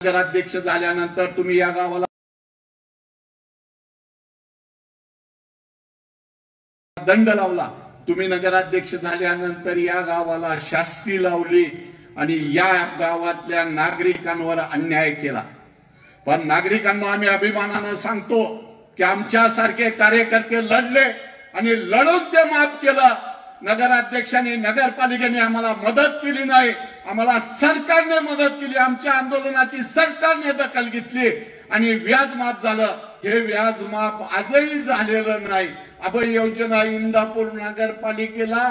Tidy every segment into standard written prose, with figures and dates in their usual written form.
नगराध्यक्ष झाल्यानंतर तुम्ही या गावाला दंड लावला, तुम्ही नगराध्यक्ष झाल्यानंतर या गावाला शास्ती लावली आणि या गावातल्या नागरिकांवर अन्याय केला। पण नागरिकांना आम्ही अभिमानाने सांगतो की आमच्यासारखे कार्यकर्ते लढले आणि लढून ते माफ केलं। नगराध्यक्षांनी नगरपालिकेने आम्हाला मदत केली नाही, आम्हाला सरकारने मदत केली। आमच्या आंदोलनाची सरकारने दखल घेतली आणि व्याज माफ झालं। हे व्याज माफ आजही झालेलं नाही। अभय योजना इंदापूर नगरपालिकेला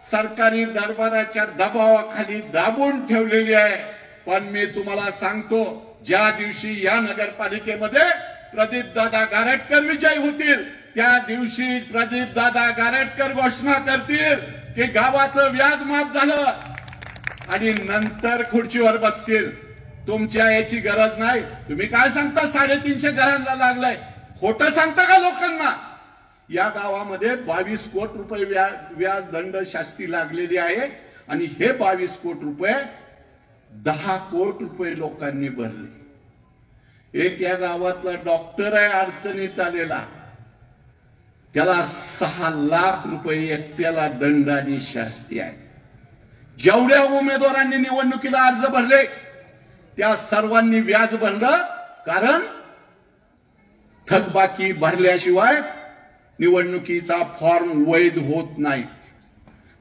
सरकारी दरबाराच्या दबावाखाली दाबून ठेवलेली आहे। पण मी तुम्हाला सांगतो, ज्या दिवशी या नगरपालिकेमध्ये प्रदीप दादा गारटकर विजयी होतील त्या दिवशी प्रदीप दादा गारटकर घोषणा करतील की गावाचं व्याज माफ झालं आणि नंतर खुर्चीवर बसतील। तुमच्या याची गरज नाही। तुम्ही काय सांगता 350 घरांना लागलाय, खोटं सांगता का लोकांना? या गावामध्ये 22 कोटी रुपये व्याज दंड शास्ती लागलेली आहे आणि हे 22 कोटी रुपये 10 कोटी रुपये लोकांनी भरले। एक या गावातला डॉक्टर आहे अडचणीत आलेला, त्याला 6 लाख रुपये एकट्याला दंड आणि शास्ती आहे। जेवढ्या उमेदवारांनी निवडणुकीला अर्ज भरले त्या सर्वांनी व्याज भरलं, कारण थकबाकी भरल्याशिवाय निवडणुकीचा फॉर्म वैध होत नाही।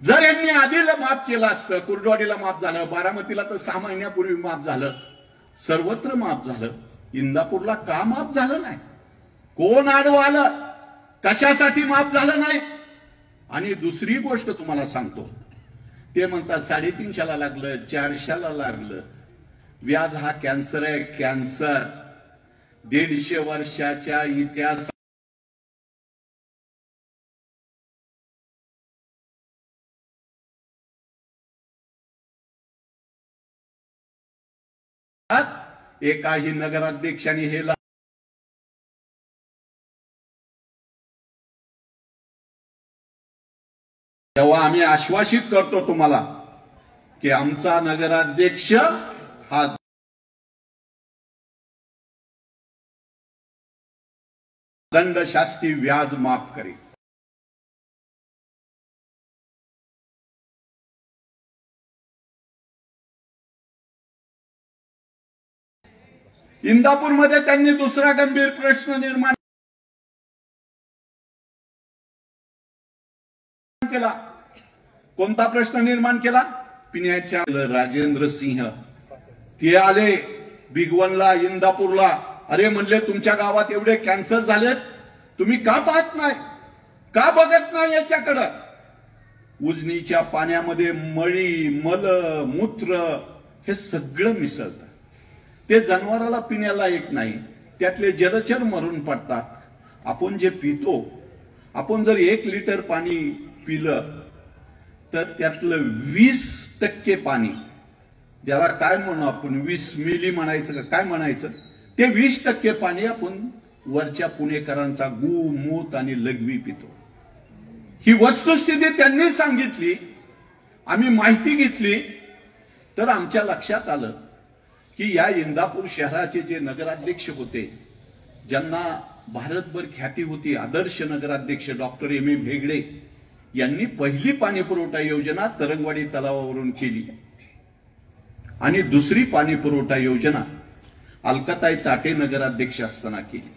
जर यांनी आधीला माफ केलं असतं, कुर्डवाडीला माफ झालं, बारामतीला तर 6 महिन्यापूर्वी माफ झालं, सर्वत्र माफ झालं, इंदापूरला का माफ झालं नाही? कोण आडवं आलं? कशासाठी माफ झालं नाही? आणि दुसरी गोष्ट तुम्हाला सांगतो, ते म्हणतात 350ला लागलं, 400ला लागलं। व्याज हा कॅन्सर आहे, कॅन्सर। 150 वर्षाच्या इतिहास एकाही नगराध्यक्षांनी हे तेव्हा आम्ही आश्वासित करतो तुम्हाला की आमचा नगराध्यक्ष हा दंड शास्ती व्याज माफ करेल। इंदापूरमध्ये त्यांनी दुसरा गंभीर प्रश्न निर्माण केला। कोणता प्रश्न निर्माण केला? पिण्याच्या राजेंद्र सिंह ते आले बिगवनला, इंदापूरला। अरे म्हणले, तुमच्या गावात एवढे कॅन्सर झालेत, तुम्ही का पाहत नाही, का बघत नाही याच्याकडे? उजनीच्या पाण्यामध्ये मळी, मल, मूत्र हे सगळं मिसळतं, ते जनावराला पिण्याला येत नाही, त्यातले जलचर मरून पडतात। आपण जे पितो, आपण जर 1 लिटर पाणी पिलं तर त्यातलं 20% पाणी, ज्याला काय म्हणू आपण, 20 मिली म्हणायचं का काय म्हणायचं, ते 20% पाणी आपण वरच्या पुणेकरांचा गू, मूत आणि लघवी पितो। ही वस्तुस्थिती त्यांनी सांगितली, आम्ही माहिती घेतली, तर आमच्या लक्षात आलं की या इंदापूर शहराचे जे नगराध्यक्ष होते, ज्यांना भारतभर ख्याती होती, आदर्श नगराध्यक्ष डॉक्टर एम ए भेगडे यांनी पहिली पाणी पुरवठा योजना तरंगवाडी तलावावरून केली आणि दुसरी पाणी पुरवठा योजना अलकाताई ताटे नगराध्यक्ष असताना केली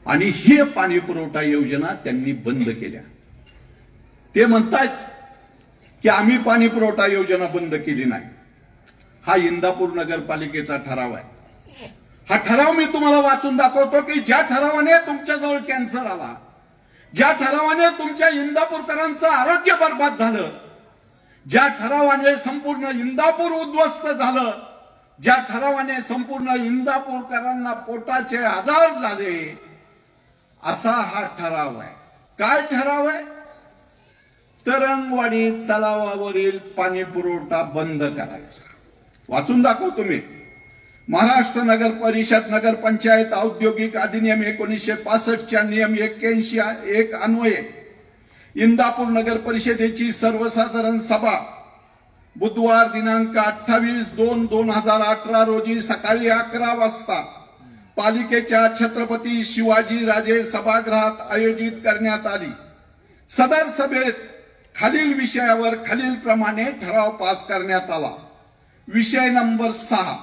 आणि ही पाणी पुरवठा योजना त्यांनी बंद केल्या। ते म्हणतात की आम्ही पाणी पुरवठा योजना बंद केली नाही। हा इंदापूर नगरपालिकेचा ठराव आहे। हा ठराव मी तुम्हाला वाचून दाखवतो की ज्या ठरावाने तुमच्याजवळ कॅन्सर आला, ज्या ठरावाने तुमच्या इंदापूरकरांचं आरोग्य बर्बाद झालं, ज्या ठरावाने संपूर्ण इंदापूर उद्ध्वस्त झालं, ज्या ठरावाने संपूर्ण इंदापूरकरांना पोटाचे आजार झाले, असा हा ठराव आहे। काय ठराव आहे? तरंगवाडी तलावावरील पाणी पुरवठा बंद करायचा। वाचून दाखवतो मी। महाराष्ट्र नगर परिषद नगर पंचायत औद्योगिक अधिनियम 1965 च्या नियम 81 अन्वये इंदापूर नगर परिषदेची सर्वसाधारण सभा बुधवार दिनांक 28/2/2018 रोजी सकाळी 11 वाजता पालिकेच्या छत्रपती शिवाजीराजे सभागृहात आयोजित करण्यात आली। सदर सभेत खालील विषयावर खालीलप्रमाणे ठराव पास करण्यात आला। विषय नंबर 6,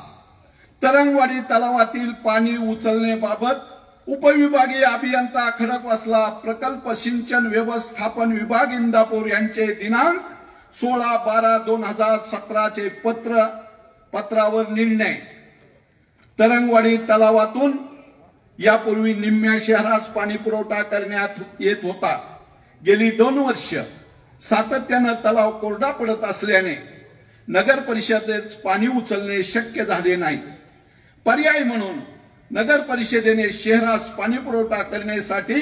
तरंगवाडी तलावातील पाणी उचलण्याबाबत उपविभागीय अभियंता खडकवासला प्रकल्प सिंचन व्यवस्थापन विभाग इंदापूर यांचे दिनांक 16/12/2017 चे पत्रावर निर्णय। तरंगवाडी तलावातून यापूर्वी निम्म्या शहरास पाणी पुरवठा करण्यात येत होता। गेली 2 वर्ष सातत्याने तलाव कोरडा पडत असल्याने नगर परिषदेत पाणी उचलणे शक्य झाले नाही। पर्याय म्हणून नगर परिषदेने शहरास पाणी पुरवठा करण्यासाठी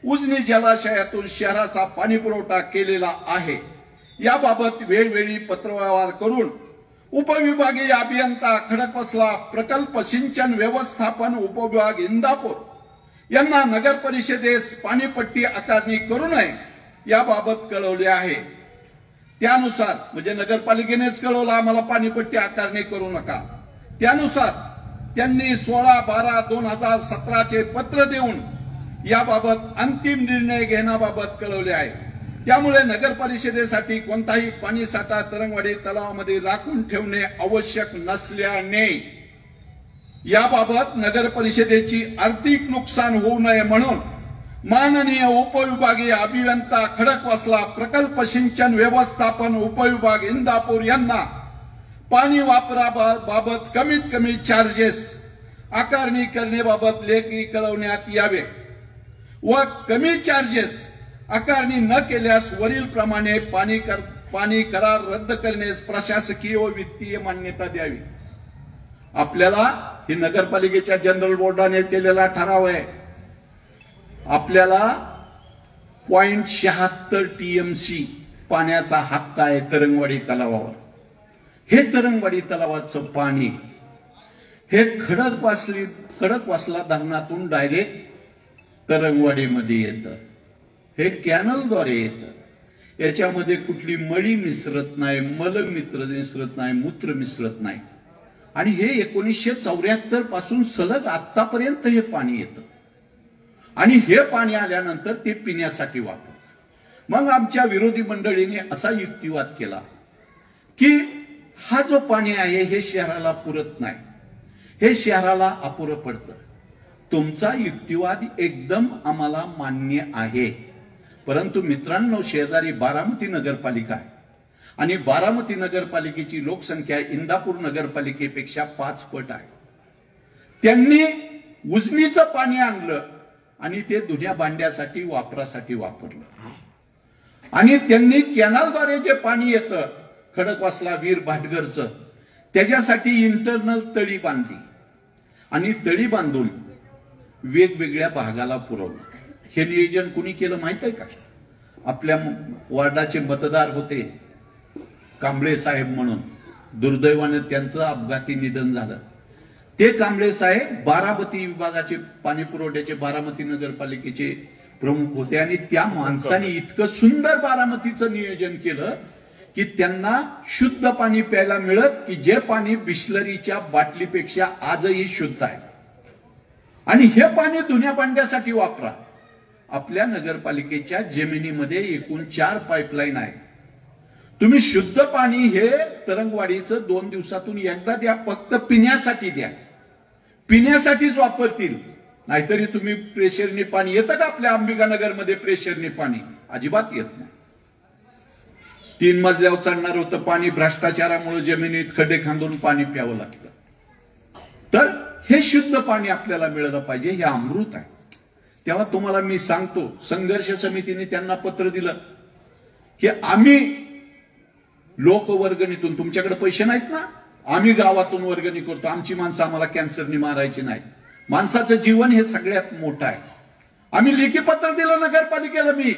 उजनी जलाशयातून शहराचा पाणी पुरवठा केलेला आहे। याबाबत वेळोवेळी पत्रव्यवहार करून उपविभागीय अभियंता खडकवासला प्रकल्प सिंचन व्यवस्थापन उपविभाग इंदापूर यांना नगर परिषदेस पाणीपट्टी आकारणी करू नये याबाबत कळवले आहे। त्यानुसार म्हणजे नगरपालिकेनेच कळवलं आम्हाला पाणीपट्टी आकारणी करू नका, त्यानुसार त्यांनी 16/12/2017 चे पत्र देऊन याबाबत अंतिम निर्णय घेण्याबाबत कळवले आहे। त्यामुळे नगर परिषदेसाठी कोणताही पाणीसाठा तरंगवाडी तलावामध्ये राखून ठेवणे आवश्यक नसल्याने याबाबत नगर परिषदेची आर्थिक नुकसान होऊ नये म्हणून माननीय उपविभागीय अभियंता खडकवासला प्रकल्प सिंचन व्यवस्थापन उपविभाग इंदापूर यांना पाणी वापराबाबत कमीत कमी चार्जेस आकारणी करण्याबाबत लेखी कळवण्यात यावे व कमी चार्जेस आकारणी न केल्यास वरील प्रमाणे पाणी करार रद्द करण्यास प्रशासकीय व वित्तीय मान्यता द्यावी। आपल्याला ही नगरपालिकेच्या जनरल बोर्डाने केलेला ठराव आहे। आपल्याला 0.76 TMC पाण्याचा हक्क आहे तरंगवाडी तलावावर। हे तरंगवाडी तलावाचं पाणी हे खडकवासला धरणातून डायरेक्ट तरंगवाडीमध्ये येतं। हे कॅनलद्वारे येतं। याच्यामध्ये कुठली मळी मिसरत नाही, मल मिसरत नाही, मूत्र मिसरत नाही आणि हे 1974 पासून सलग आतापर्यंत हे पाणी येतं आणि हे पाणी आल्यानंतर ते पिण्यासाठी वापरतात। मग आमच्या विरोधी मंडळीने असा युक्तिवाद केला की हा जो पाणी आहे हे शहराला पुरत नाही, हे शहराला अपुरं पडतं। तुमचा युक्तिवाद एकदम आम्हाला मान्य आहे, परंतु मित्रांनो शेजारी बारामती नगरपालिका आहे आणि बारामती नगरपालिकेची लोकसंख्या इंदापूर नगरपालिकेपेक्षा 5 पट आहे। त्यांनी उजनीचं पाणी आणलं आणि ते धुण्या भांड्यासाठी वापरासाठी वापरलं आणि त्यांनी कॅनलद्वारे जे पाणी येतं खडकवासला वीर भाटघरचं त्याच्यासाठी इंटरनल तळी बांधली आणि तळी बांधून वेगवेगळ्या भागाला पुरवलं। हे नियोजन कुणी केलं माहित आहे का? आपल्या वार्डाचे मतदार होते कांबळे साहेब म्हणून, दुर्दैवाने त्यांचं अपघाती निधन झालं। ते कांबळे साहेब बारामती विभागाचे पाणी पुरवठ्याचे बारामती नगरपालिकेचे प्रमुख होते आणि त्या माणसाने इतकं सुंदर बारामतीचं नियोजन केलं की त्यांना शुद्ध पाणी प्यायला मिळत की जे पाणी बिस्लरीच्या बाटलीपेक्षा आजही शुद्ध आहे आणि हे पाणी धुण्या भांड्यासाठी वापरा। आपल्या नगरपालिकेच्या जमिनीमध्ये एकूण 4 पाईपलाईन आहे। तुम्ही शुद्ध पाणी हे तरंगवाडीचं 2 दिवसातून एकदा द्या, फक्त पिण्यासाठी द्या, पिण्यासाठीच वापरतील। नाहीतरी तुम्ही प्रेशरने पाणी येतं का आपल्या अंबिकानगरमध्ये? प्रेशरने पाणी अजिबात येत नाही। 3 मजल्यावर चढणार होतं पाणी, भ्रष्टाचारामुळे जमिनीत खड्डे खांदून पाणी प्यावं लागतं। तर हे शुद्ध पाणी आपल्याला मिळालं पाहिजे, हे अमृत आहे। तेव्हा तुम्हाला मी सांगतो, संघर्ष समितीने त्यांना पत्र दिलं की आम्ही लोकवर्गणीतून, तुमच्याकडे पैसे नाहीत ना, आम्ही गावातून वर्गणी करतो, आमची माणसं आम्हाला कॅन्सरने मारायची नाहीत, माणसाचं जीवन हे सगळ्यात मोठं आहे। आम्ही लेखी पत्र दिलं नगरपालिकेला मी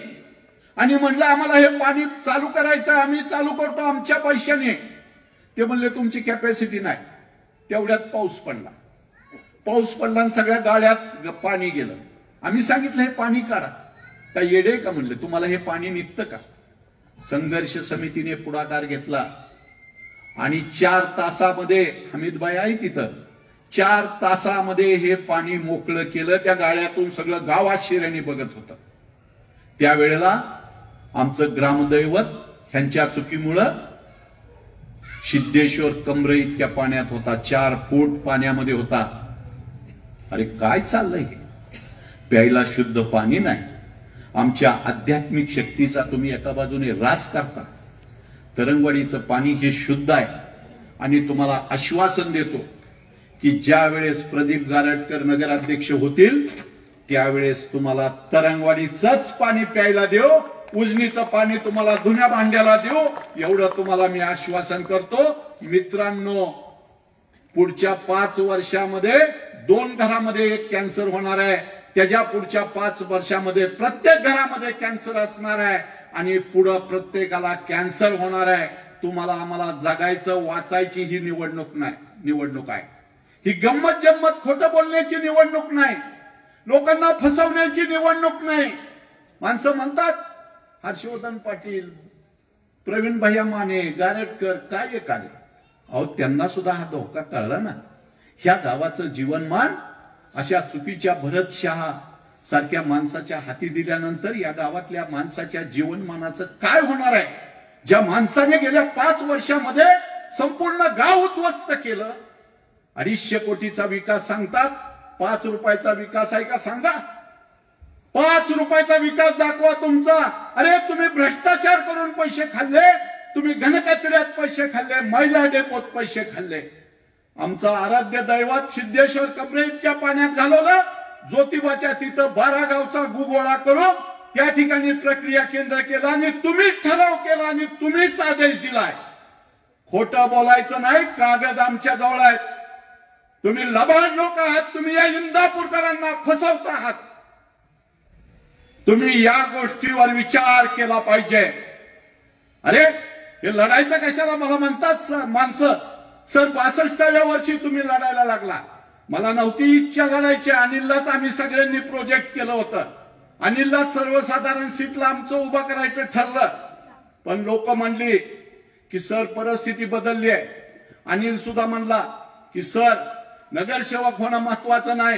आणि म्हणलं आम्हाला हे पाणी चालू करायचं, आम्ही चालू करतो आमच्या पैशाने। ते म्हणले तुमची कॅपॅसिटी नाही। तेवढ्यात पाऊस पडला आणि सगळ्या गाड्यात पाणी गेलं। आम्ही सांगितलं हे पाणी काढा, काय येडे का म्हणले, तुम्हाला हे पाणी निघतं का? संघर्ष समितीने पुढाकार घेतला आणि 4 तासामध्ये हमीदबाई आहे तिथं 4 तासामध्ये हे पाणी मोकळं केलं. त्या गाड्यातून सगळं गाव आश्चर्याने बघत होतं. त्यावेळेला आमचं ग्रामदैवत ह्यांच्या चुकीमुळं सिद्धेश्वर कमरे इतक्या पाण्यात होता, 4 फूट पाण्यामध्ये होता. अरे काय चाललंय हे? प्यायला शुद्ध पाणी नाही. आमच्या आध्यात्मिक शक्तीचा तुम्ही एका बाजूने ऱ्हास करता. तरंगवाडीचं पाणी हे शुद्ध आहे आणि तुम्हाला आश्वासन देतो की ज्या वेळेस प्रदीप गारटकर नगराध्यक्ष होतील त्यावेळेस तुम्हाला तरंगवाडीचंच पाणी प्यायला देऊ, उजनीचं पाणी तुम्हाला धुण्या भांड्याला देऊ, एवढं तुम्हाला मी आश्वासन करतो. मित्रांनो, पुढच्या 5 वर्षामध्ये 2 घरामध्ये एक कॅन्सर होणार आहे. त्याच्या पुढच्या 5 वर्षामध्ये प्रत्येक घरामध्ये कॅन्सर असणार आहे आणि पुढे प्रत्येकाला कॅन्सर होणार आहे. तुम्हाला आम्हाला जगायचं, वाचायची ही निवडणूक आहे. ही गंमत जम्मत खोटं बोलण्याची निवडणूक नाही, लोकांना फसवण्याची निवडणूक नाही. माणसं म्हणतात हर्षवर्धन पाटील, प्रवीण भैया माने, गारटकर काय एकाले. अहो, त्यांना सुद्धा हा धोका कळला ना. ह्या गावाचं जीवनमान अशा चुकीच्या भरत शहा सारख्या माणसाच्या हाती दिल्यानंतर या गावातल्या माणसाच्या जीवनमानाचं काय होणार आहे? ज्या माणसाने गेल्या 5 वर्षामध्ये संपूर्ण गाव उद्ध्वस्त केलं. 250 कोटीचा विकास सांगतात, 5 रुपयाचा विकास आहे का सांगा? 5 रुपयाचा विकास दाखवा तुमचा. अरे तुम्ही भ्रष्टाचार करून पैसे खाल्ले, तुम्ही घनकचऱ्यात पैसे खाल्ले, मैला डेपोत पैसे खाल्ले. आमचं आराध्य दैवत सिद्धेश्वर कमरे इतक्या पाण्यात घालवलं. ज्योतिबाच्या तिथं 12 गावचा गुगोळा करून त्या ठिकाणी प्रक्रिया केंद्र केलं आणि तुम्हीच ठराव केला आणि तुम्हीच आदेश दिलाय. खोटं बोलायचं नाही, कागद आमच्या जवळ आहेत. तुम्ही लबाड लोक आहात, तुम्ही या इंदापूरकरांना फसवत आहात. तुम्ही या गोष्टीवर विचार केला पाहिजे. अरे हे लढायचं कशाला मला म्हणतात माणसं. सर 62व्या वर्षी तुम्ही लढायला लागला. मला नव्हती इच्छा लढायची. अनिललाच आम्ही सगळ्यांनी प्रोजेक्ट केलं होतं. अनिलला सर्वसाधारण सीटला आमचं उभं करायचं ठरलं, पण लोक म्हणली की सर परिस्थिती बदलली आहे. अनिल सुद्धा म्हणला की सर नगरसेवक होणं महत्वाचं नाही,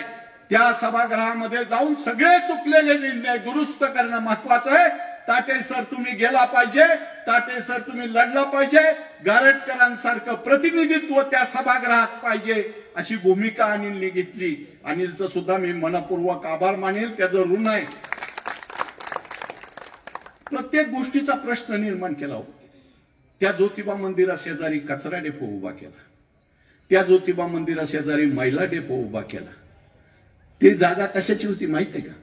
त्या सभागृहामध्ये जाऊन सगळे चुकलेले निर्णय दुरुस्त करणं महत्वाचं आहे. ताटे सर तुम्ही गेला पाहिजे, ताटे सर तुम्ही लढला पाहिजे, गारटकरांसारखं प्रतिनिधित्व त्या सभागृहात पाहिजे, अशी भूमिका अनिलने घेतली. अनिलचं सुद्धा मी मनपूर्वक आभार मानेल, त्याचं ऋण आहे. प्रत्येक गोष्टीचा प्रश्न निर्माण केला होता. त्या ज्योतिबा मंदिरा शेजारी कचरा डेपो उभा केला, त्या ज्योतिबा मंदिरा शेजारी मैला डेपो उभा केला. ती जागा कशाची होती माहिती आहे का?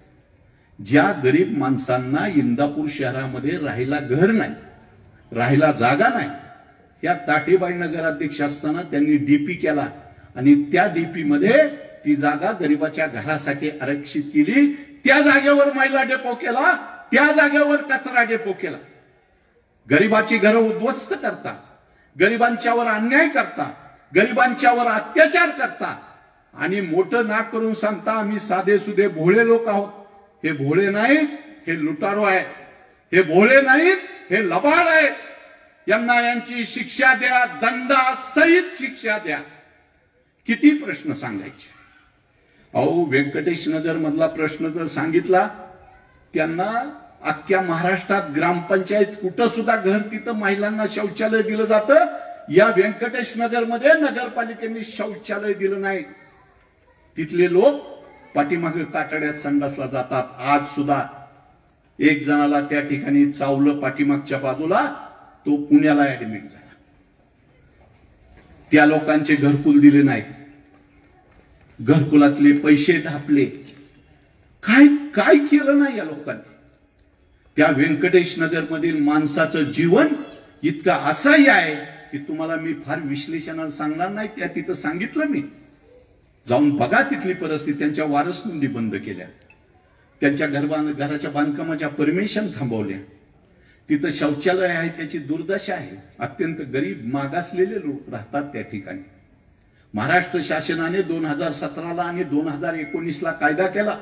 ज्या गरीब माणसांना इंदापूर शहरामध्ये राहायला घर नाही, राहायला जागा नाही, त्या ताटेबाई नगराध्यक्ष असताना त्यांनी डीपी केला आणि त्या डीपी मध्ये ती जागा गरिबाच्या घरासाठी आरक्षित केली. त्या जागेवर मैला डेपो केला, त्या जागेवर कचरा डेपो केला. गरिबाची घरं उद्ध्वस्त करता, गरिबांच्यावर अन्याय करता, गरिबांच्यावर अत्याचार करता आणि मोठं नाक करून सांगता आम्ही साधे सुधे भोळे लोक आहोत. हे भोळे नाहीत, हे लुटारो आहेत. हे भोळे नाहीत, हे लबाड आहेत. यांना यांची शिक्षा द्या, दंडासहित शिक्षा द्या. किती प्रश्न सांगायचे. अहो व्यंकटेश नगर मधला प्रश्न जर सांगितला, त्यांना अख्ख्या महाराष्ट्रात ग्रामपंचायत कुठं सुद्धा घर तिथं महिलांना शौचालय दिलं जातं. या व्यंकटेश नगर मध्ये नगरपालिकेने शौचालय दिलं नाही. तिथले लोक पाठीमागे कातड्यात संडासला जातात. आज सुद्धा एक जणाला त्या ठिकाणी चावलं पाठीमागच्या बाजूला, तो पुण्याला ऍडमिट झाला. त्या लोकांचे घरकुल दिले नाहीत, घरकुलातले पैसे धापले. काय काय केलं नाही या लोकांनी. त्या व्यंकटेश नगर मधील माणसाचं जीवन इतकं असह्य आहे की तुम्हाला मी फार विश्लेषणाला सांगणार नाही. त्या तिथं सांगितलं मी, जाऊन बघा तिथली परिस्थिती. त्यांच्या वारस नोंदी बंद केल्या, त्यांच्या घराच्या बांधकामाच्या परमिशन थांबवल्या. तिथं शौचालय आहे त्याची दुर्दशा आहे. अत्यंत गरीब मागासलेले लोक राहतात त्या ठिकाणी. महाराष्ट्र शासनाने 2017ला आणि 2019ला कायदा केला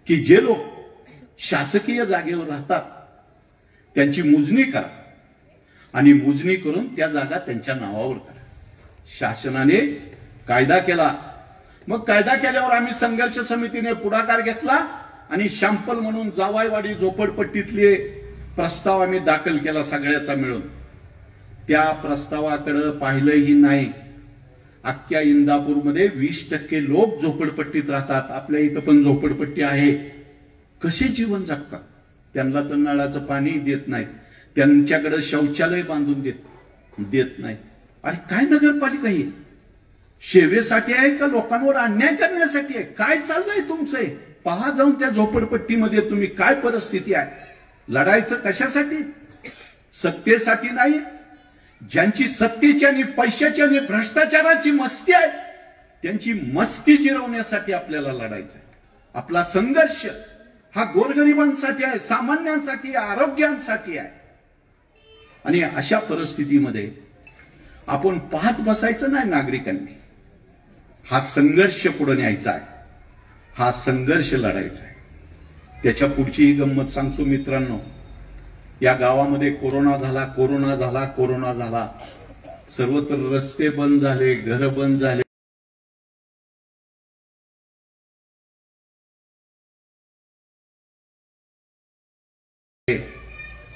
की जे लोक शासकीय जागेवर राहतात त्यांची मोजणी करा. आणि मोजणी करून त्या जागा त्यांच्या नावावर करा. शासनाने कायदा केला. मग कायदा केल्यावर आम्ही संघर्ष समितीने पुढाकार घेतला आणि शॅम्पल म्हणून जावाईवाडी झोपडपट्टीतले प्रस्ताव आम्ही दाखल केला सगळ्याचा मिळून. त्या प्रस्तावाकडे पाहिलंही नाही. अख्ख्या इंदापूरमध्ये 20% लोक झोपडपट्टीत राहतात. आपल्या इथं पण झोपडपट्टी आहे. कसे जीवन जगतात? त्यांना तर नळाचं पाणी देत नाहीत, त्यांच्याकडे शौचालय बांधून देत नाही. अरे काय नगरपालिका ही सेवेसाठी आहे का लोकांवर अन्याय करण्यासाठी आहे? काय चाललंय तुमचं? पहा जाऊन त्या झोपडपट्टीमध्ये तुम्ही काय परिस्थिती आहे. लढायचं कशासाठी? सत्तेसाठी नाही. ज्यांची सत्तेची आणि पैशाची आणि भ्रष्टाचाराची मस्ती आहे त्यांची मस्ती जिरवण्यासाठी आपल्याला लढायचं आहे. आपला संघर्ष हा गोरगरिबांसाठी आहे, सामान्यांसाठी आहे, आरोग्यांसाठी आहे. आणि अशा परिस्थितीमध्ये आपण पाहत बसायचं नाही. नागरिकांनी हा संघर्ष पुढे न्यायचा आहे, हा संघर्ष लढायचा आहे. त्याच्या पुढची ही गंमत सांगतो मित्रांनो. या गावामध्ये कोरोना झाला. सर्वत्र रस्ते बंद झाले, घर बंद झाले.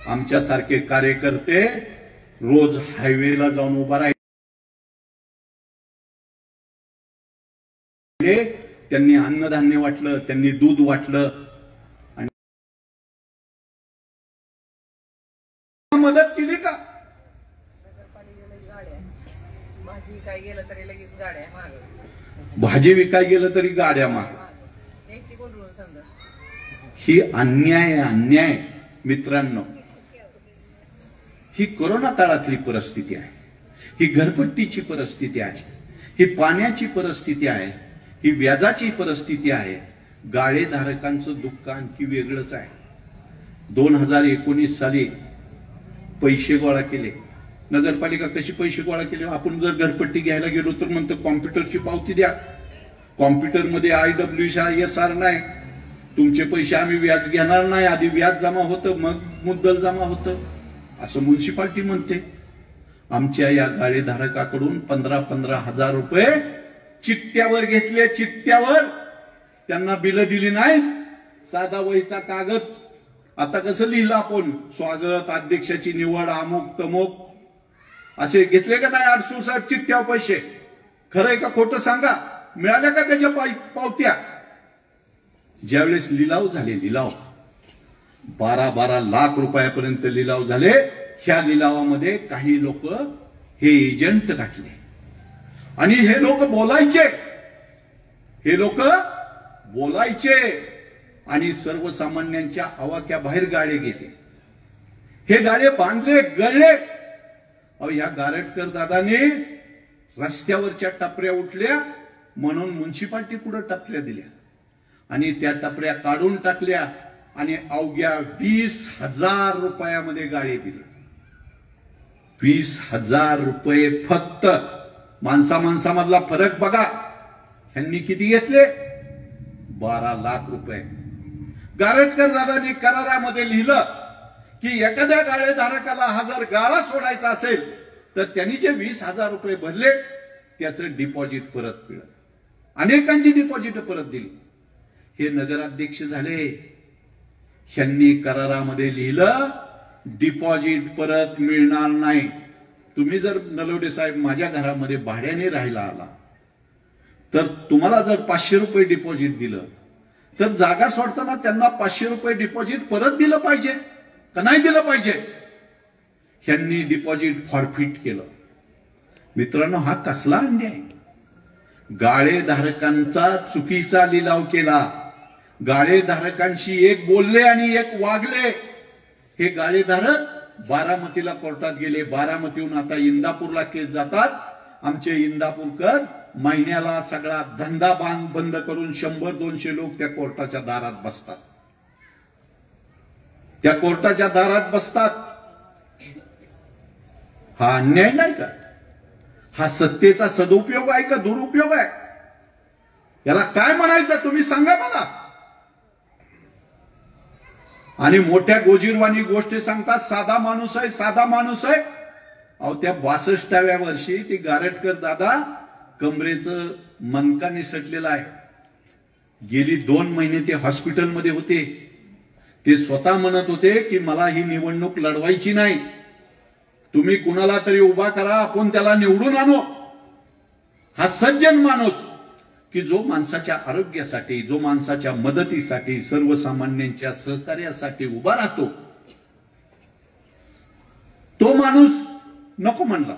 आमच्यासारखे कार्यकर्ते रोज हायवेला जाऊन उभा राहिले. त्यांनी अन्नधान्य वाटलं, त्यांनी दूध वाटलं आणि मदत केली का? भाजी विकाय गेलं तरी गाड्या माग. ही अन्याय मित्रांनो. ही कोरोना काळातली परिस्थिती आहे, ही घरपट्टीची परिस्थिती आहे, ही पाण्याची परिस्थिती आहे, ही व्याजाची परिस्थिती आहे. गाळेधारकांचं दुःख आणखी वेगळंच आहे. 2019 साली पैसे गोळा केले. नगरपालिका कशी पैसे गोळा केले? आपण जर घरपट्टी घ्यायला गेलो तर म्हणतो कॉम्प्युटरची पावती द्या. कॉम्प्युटरमध्ये IWSR नाही. तुमचे पैसे आम्ही व्याज घेणार नाही. आधी व्याज जमा होतं, मग मुद्दल जमा होतं, असं म्युन्सिपाल्टी म्हणते. आमच्या या गाळेधारकाकडून 15-15 हजार रुपये चिठ्ठ्यावर घेतले. चिठ्ठ्यावर त्यांना बिलं दिली नाही. साधा वहीचा कागद. आता कसं लिहिलं आपण, स्वागत, अध्यक्षाची निवड, अमुक तमुक, असे घेतले का नाही 800 साहेब चिठ्ठ्यावर पैसे? खरंय का खोटं सांगा? मिळाल्या का त्याच्या पावत्या? ज्यावेळेस लिलाव झाले, 12 लाख रुपयापर्यंत लिलाव झाले. ह्या लिलावामध्ये काही लोक हे एजंट गाठले आणि हे लोक बोलायचे आणि सर्वसामान्यांच्या आवाक्याबाहेर गाळे गेले. हे गाळे बांधले, गळले. ह्या गारटकर दादाने रस्त्यावरच्या टपऱ्या उठल्या म्हणून म्युन्सिपाल्टी पुढे टपऱ्या दिल्या आणि त्या टपऱ्या काढून टाकल्या आणि अवघ्या 20,000 रुपयामध्ये गाळे दिले. 20,000 रुपये फक्त. माणसामधला फरक बघा. ह्यांनी किती घेतले? 12 लाख रुपये. गारटकर दादांनी करारामध्ये लिहिलं की एखाद्या गाळेधारकाला हा जर गाळा सोडायचा असेल तर त्यांनी जे 20,000 रुपये भरले त्याचं डिपॉझिट परत मिळत. अनेकांची डिपॉझिट परत दिली. हे नगराध्यक्ष झाले. ह्यांनी करारामध्ये लिहिलं डिपॉझिट परत मिळणार नाही. तुम्ही जर नलवडे साहेब माझ्या घरामध्ये भाड्याने राहायला आला तर तुम्हाला जर 500 रुपये डिपॉझिट दिलं तर जागा सोडताना त्यांना 500 रुपये डिपॉझिट परत दिलं पाहिजे का नाही दिलं पाहिजे? ह्यांनी डिपॉझिट फॉरफिट केलं. मित्रांनो, हा कसला अन्याय? गाळेधारकांचा चुकीचा लिलाव केला. गाळेधारकांशी एक बोलले आणि एक वागले. हे गाळेधारक बारामतीला कोर्टात गेले. बारामतीहून आता इंदापूरला केस जातात. आमचे इंदापूरकर महिन्याला सगळा धंदा बंद करून 100-200 लोक त्या कोर्टाच्या दारात बसतात. त्या कोर्टाच्या दारात बसतात. हा अन्याय नाही का? हा सत्तेचा सदुपयोग आहे का दुरुपयोग आहे? याला काय म्हणायचं तुम्ही सांगा मला. आणि मोठ्या गोजीरवाणी गोष्टी सांगतात. साधा माणूस आहे. अहो त्या 62व्या वर्षी ती गारटकर दादा कमरेचं मणका निसटलेला आहे. गेली 2 महिने ते हॉस्पिटलमध्ये होते. ते स्वतः म्हणत होते की मला ही निवडणूक लढवायची नाही, तुम्ही कुणाला तरी उभा करा, आपण त्याला निवडून आणू. हा सज्जन माणूस की जो माणसाच्या आरोग्यासाठी, जो माणसाच्या मदतीसाठी, सर्वसामान्यांच्या सहकार्यासाठी उभा राहतो, तो माणूस नको म्हणला.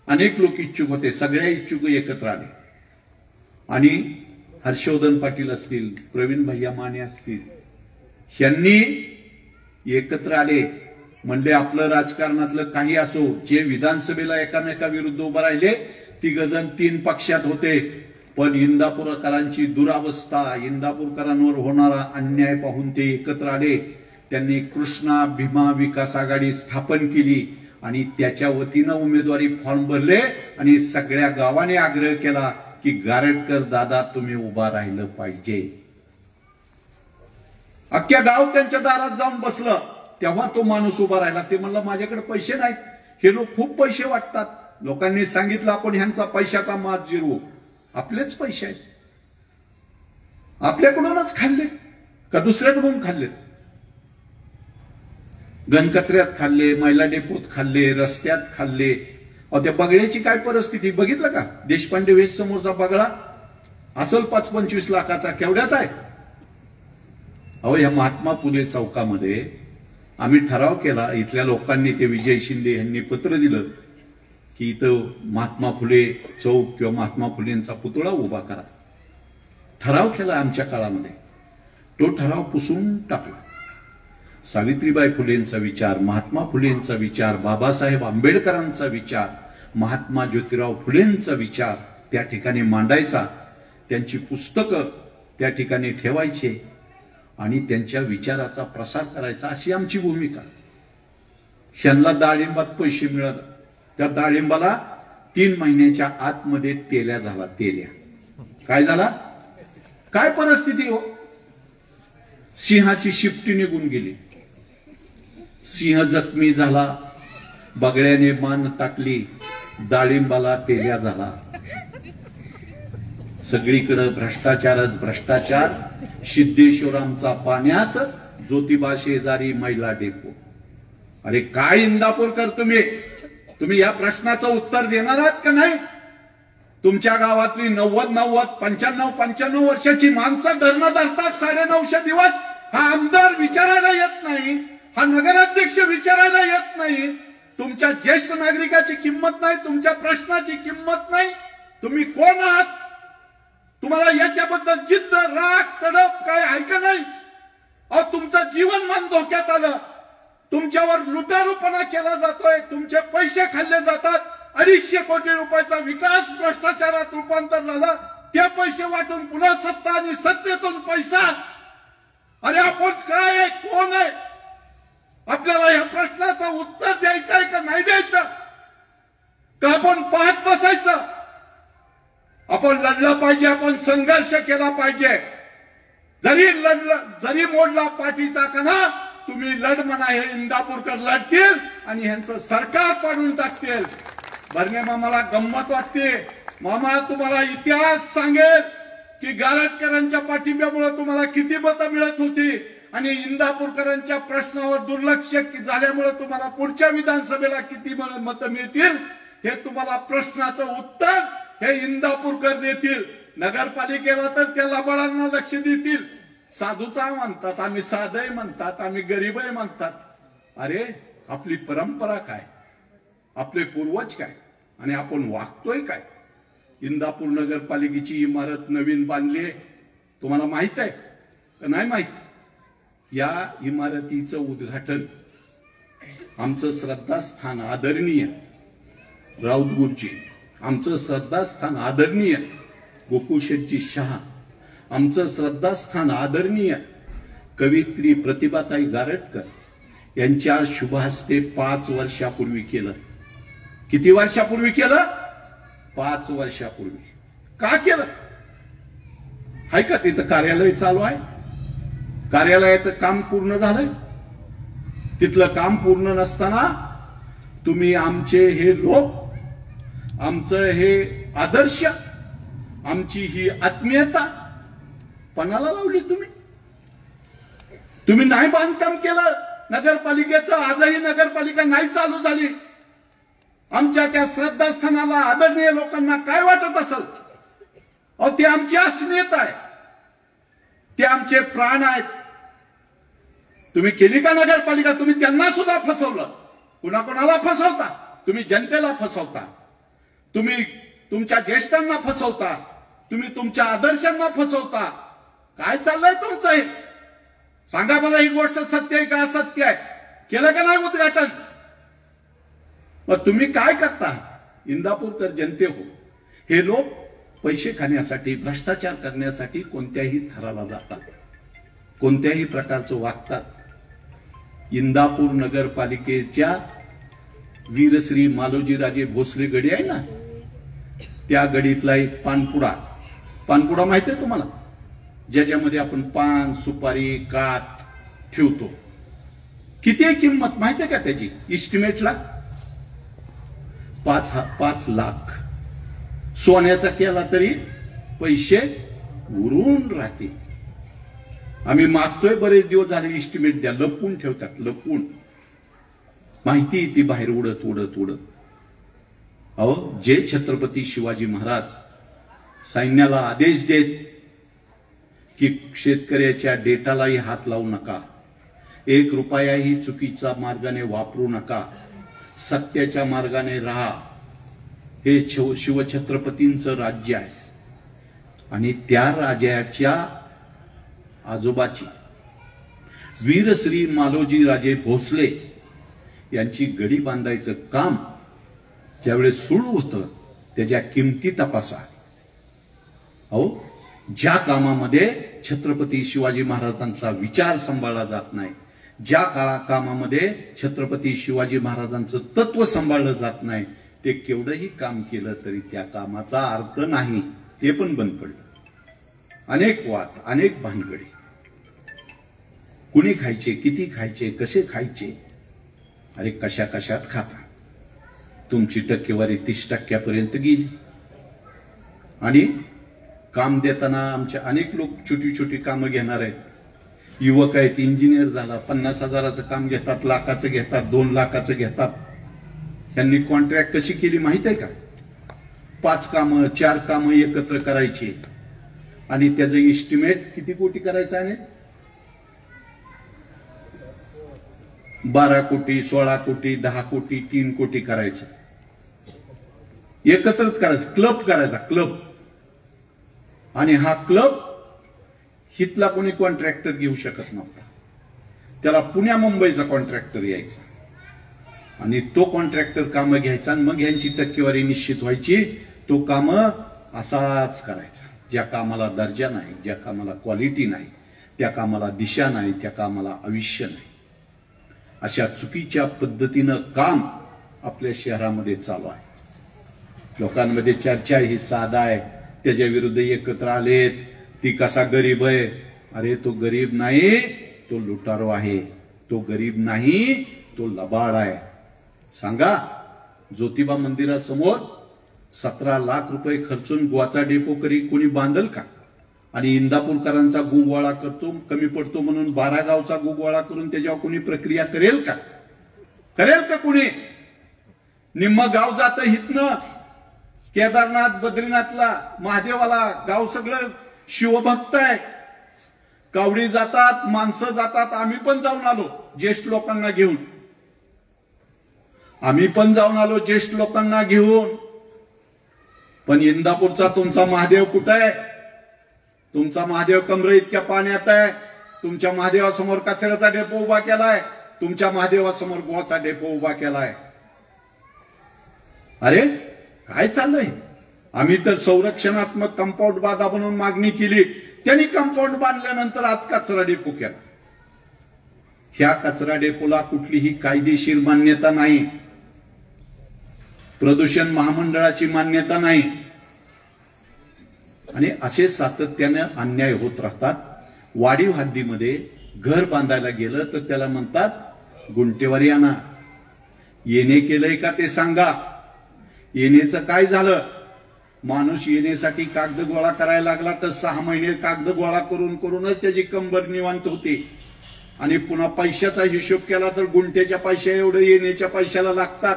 अनेक लोक इच्छुक होते, सगळ्या इच्छुक एकत्र आले आणि हर्षवर्धन पाटील असतील, प्रवीण भैया माने असतील, यांनी एकत्र आले. म्हणले आपलं राजकारणातलं काही असो, जे विधानसभेला एकामेकाविरुद्ध उभं राहिले तिघजण 3 पक्षात होते, पण इंदापूरकरांची दुरावस्था, इंदापूरकरांवर होणारा अन्याय पाहून ते एकत्र आले. त्यांनी कृष्णा भीमा विकास आघाडी स्थापन केली आणि त्याच्या वतीनं उमेदवारी फॉर्म भरले आणि सगळ्या गावाने आग्रह केला की गारटकर दादा तुम्ही उभा राहिलं पाहिजे. अख्ख्या गाव त्यांच्या दारात जाऊन बसलं, तेव्हा तो माणूस उभा राहिला. ते म्हणलं माझ्याकडे पैसे नाहीत, हे लोक खूप पैसे वाटतात. लोकांनी सांगितलं आपण ह्यांचा पैशाचा माज जिरवू. आपलेच पैसे आहेत, आपल्याकडूनच खाल्ले का दुसऱ्याकडून खाल्ले? गणकचऱ्यात खाल्ले, मैला डेपोत खाल्ले, रस्त्यात खाल्ले. अहो त्या बगड्याची काय परिस्थिती बघितलं का? देशपांडे वेस समोरचा बगळा असल 25-25 लाखाचा, केवढ्याचा आहे? अहो या महात्मा फुले चौकामध्ये आम्ही ठराव केला, इथल्या लोकांनी, ते विजय शिंदे यांनी पत्र दिलं की इथं महात्मा फुले चौक किंवा महात्मा फुलेंचा पुतळा उभा करा. ठराव केला आमच्या काळामध्ये, तो ठराव पुसून टाकला. सावित्रीबाई फुलेंचा विचार, महात्मा फुलेंचा विचार, बाबासाहेब आंबेडकरांचा विचार, महात्मा ज्योतिराव फुलेंचा विचार त्या ठिकाणी मांडायचा, त्यांची पुस्तकं त्या ठिकाणी ठेवायचे आणि त्यांच्या विचाराचा प्रसार करायचा, अशी आमची भूमिका. ह्यांना डाळिंबात पैसे मिळत, त्या डाळिंबाला 3 महिन्याच्या आतमध्ये तेल्या झाला. तेल्या काय झाला? काय परिस्थिती हो? सिंहाची शिफ्टी निघून गेली, सिंह जखमी झाला, बगड्याने मान टाकली, डाळिंबाला तेल्या झाला. सगळीकडे भ्रष्टाचारच भ्रष्टाचार. सिद्धेश्वरांचा पाण्यात, ज्योतिबा शेजारी मैला डेपो. अरे काय इंदापूरकर तुम्ही या प्रश्नाचं उत्तर देणार आहात का नाही? तुमच्या गावातली 95 वर्षाची माणसं धरणं धरतात 950 दिवस. हा आमदार विचारायला येत नाही, हा नगराध्यक्ष विचारायला येत नाही. तुमच्या ज्येष्ठ नागरिकाची किंमत नाही, तुमच्या प्रश्नाची किंमत नाही. तुम्ही कोण आहात? तुम्हाला याच्याबद्दल जिद्द, राग, तडप काय आहे का नाही? अहो तुमचं जीवनमान धोक्यात आलं, तुमच्यावर लुटारूपणा केला जातोय, तुमचे पैसे खाल्ले जातात. 250 कोटी रुपयाचा विकास भ्रष्टाचारात रूपांतर झालं. ते पैसे वाटून पुन्हा सत्ता आणि सत्तेतून पैसा. अरे आपण काय आहे, कोण आहे? आपल्याला या प्रश्नाचं उत्तर द्यायचं आहे का नाही द्यायचं? का आपण पाहत बसायचं? आपण लढलं पाहिजे, आपण संघर्ष केला पाहिजे. जरी मोडला पाठीचा कणा, तुम्ही लढ म्हणा, हे इंदापूरकर लढतील आणि ह्यांचं सरकार पाडून टाकतील. बर्ने मामाला गंमत वाटते. मामा तुम्हाला इतिहास सांगेल की गारटकरांच्या पाठिंब्यामुळे तुम्हाला किती मतं मिळत होती आणि इंदापूरकरांच्या प्रश्नावर दुर्लक्ष झाल्यामुळे तुम्हाला पुढच्या विधानसभेला किती मतं मिळतील. हे तुम्हाला प्रश्नाचं उत्तर हे इंदापूरकर देतील. नगरपालिकेला तर त्या लबाडांना लक्ष देतील. साधूचा म्हणतात, आम्ही साधय म्हणतात, आम्ही गरीबय म्हणतात. अरे आपली परंपरा काय, आपले पूर्वज काय आणि आपण वागतोय काय? इंदापूर नगरपालिकेची इमारत नवीन बांधली, तुम्हाला माहित आहे का नाही माहित? या इमारतीचं उद्घाटन आमचं श्रद्धास्थान आदरणीय राऊत गुरुजी, आमचं श्रद्धास्थान आदरणीय गोकुळशेठजी शहा, आमचं श्रद्धास्थान आदरणीय कवित्री प्रतिभाताई गारटकर यांच्या शुभ हस्ते 5 वर्षापूर्वी केलं. किती वर्षापूर्वी केलं? 5 वर्षापूर्वी. का केलं? आहे का तिथं कार्यालय चालू आहे? कार्यालयाचं काम पूर्ण झालंय? तिथलं काम पूर्ण नसताना तुम्ही आमचे हे लोक, आमचं हे आदर्श, आमची ही आत्मीयता पणाला लावली तुम्ही. तुम्ही नाही बांधकाम केलं नगरपालिकेचं, आजही नगरपालिका नाही चालू झाली. आमच्या त्या श्रद्धास्थानाला, आदरणीय लोकांना काय वाटत असेल? अहो, ते आमची अस्मिता आहे, ते आमचे प्राण आहेत. तुम्ही केली का नगरपालिका? तुम्ही त्यांना सुद्धा फसवलं. कुणाकुणाला फसवता? तुम्ही जनतेला फसवता, तुम्ही तुमच्या ज्येष्ठांना फसवता, तुम्ही तुमच्या आदर्शांना फसवता. काय चाललंय तुमचं हे? सांगा मला, ही गोष्ट सत्य आहे का असत्य आहे? केलं का नाही उद्घाटन? मग तुम्ही काय करता? इंदापूरकर जनते हो, हे लोक पैसे खाण्यासाठी, भ्रष्टाचार करण्यासाठी कोणत्याही थराला जातात, कोणत्याही प्रकारचं वागतात. इंदापूर नगरपालिकेच्या वीरश्री मालोजीराजे भोसले गडी आहे ना, त्या गडीतला एक पानपुडा माहिती आहे तुम्हाला? ज्याच्यामध्ये आपण पान, सुपारी, कात ठेवतो. किती आहे किंमत माहिती आहे का त्याची? इस्टिमेटला 5 लाख. सोन्याचा केला तरी पैसे उरून राहते. आम्ही मागतोय, बरेच दिवस झाले इस्टिमेट द्या. लपवून ठेवतात, लपवून. माहिती ती बाहेर उडत उडत उडत. अहो, जे छत्रपती शिवाजी महाराज सैन्याला आदेश देत की शेतकऱ्याच्या डेटालाही हात लावू नका, 1 रुपयाही चुकीच्या मार्गाने वापरू नका, सत्याच्या मार्गाने राहा, हे शिवछत्रपतींचं राज्य आहे. आणि त्या राजाच्या आजोबाची वीरश्री मालोजी राजे भोसले यांची गडी बांधायचं काम ज्यावेळेस सुरू होतं, त्याच्या किमती तपासा. अहो, ज्या कामामध्ये छत्रपती शिवाजी महाराजांचा विचार सांभाळला जात नाही, ज्या कामामध्ये छत्रपती शिवाजी महाराजांचं तत्व सांभाळलं जात नाही, ते केवढंही काम केलं तरी त्या कामाचा अर्थ नाही. ते पण बंद पडलं. अनेक वाद, अनेक भानगडी. कुणी खायचे, किती खायचे, कसे खायचे? अरे कशा कशात खाता. तुमची टक्केवारी 30% गेली. आणि काम देताना आमचे अनेक लोक छोटी छोटी कामं घेणार आहेत. युवक आहेत, इंजिनियर झाला, 50,000चं काम घेतात, लाखाचं घेतात, 2 लाखाचं घेतात. यांनी कॉन्ट्रॅक्ट कशी केली माहित आहे का? 5 कामं 4 कामं एकत्र करायची आणि त्याचं इस्टिमेट किती कोटी करायचं आहे? 12 कोटी, 16 कोटी, 10 कोटी, 3 कोटी करायचं. एकत्रच करायचं, क्लब करायचा, क्लब. आणि हा क्लब हितला कोणी कॉन्ट्रॅक्टर घेऊ शकत नव्हता. त्याला पुण्या मुंबईचा कॉन्ट्रॅक्टर यायचा आणि तो कॉन्ट्रॅक्टर कामं घ्यायचा आणि मग यांची टक्केवारी निश्चित व्हायची. तो कामं असाच करायचा. ज्या कामाला दर्जा नाही, ज्या कामाला क्वालिटी नाही, त्या कामाला दिशा नाही, त्या कामाला आयुष्य नाही, अशा चुकीच्या पद्धतीनं काम आपल्या शहरामध्ये चालू आहे. लोकांमध्ये चर्चा ही साधा आहे, त्याच्या विरुद्ध एकत्र आलेत. ती कसा गरीब आहे? अरे तो गरीब नाही, तो लुटारो आहे. तो गरीब नाही, तो लबाड आहे. सांगा, ज्योतिबा मंदिरासमोर 17 लाख रुपये खर्चून गोवाचा डेपो कोणी बांधल का? आणि इंदापूरकरांचा गुगवाळा करतो, कमी पडतो म्हणून 12 गावचा गुगवाळा करून त्याच्यावर कोणी प्रक्रिया करेल का? करेल का कोणी? निम्म गाव जातं हितनं केदारनाथ, बद्रीनाथला, महादेवाला. गाव सगळं शिवभक्त आहे. कावडी जातात, माणसं जातात. आम्ही पण जाऊन आलो ज्येष्ठ लोकांना घेऊन. आम्ही पण जाऊन आलो ज्येष्ठ लोकांना घेऊन. पण इंदापूरचा तुमचा महादेव कुठं आहे? तुमचा महादेव कमरे इतक्या पाण्यात आहे. तुमच्या महादेवासमोर कचऱ्याचा डेपो उभा केलाय. तुमच्या महादेवासमोर गोवाचा डेपो उभा केलाय. अरे काय चाललंय? आम्ही तर संरक्षणात्मक कंपाऊंड बांधा म्हणून मागणी केली. त्यांनी कंपाऊंड बांधल्यानंतर आज कचरा डेपो केला. ह्या कचरा डेपोला कुठलीही कायदेशीर मान्यता नाही, प्रदूषण महामंडळाची मान्यता नाही. आणि असे सातत्याने अन्याय होत राहतात. वाढीव हद्दीमध्ये घर बांधायला गेलं तर त्याला म्हणतात गुंटेवारी आणा. येणे केलंय का ते सांगा. येण्याचं काय झालं? माणूस येण्यासाठी कागद गोळा करायला लागला तर 6 महिने कागद गोळा करूनच त्याची कंबर निवांत होते. आणि पुन्हा पैशाचा हिशोब केला तर गुंठ्याच्या पैशा एवढं येण्याच्या पैशाला लागतात.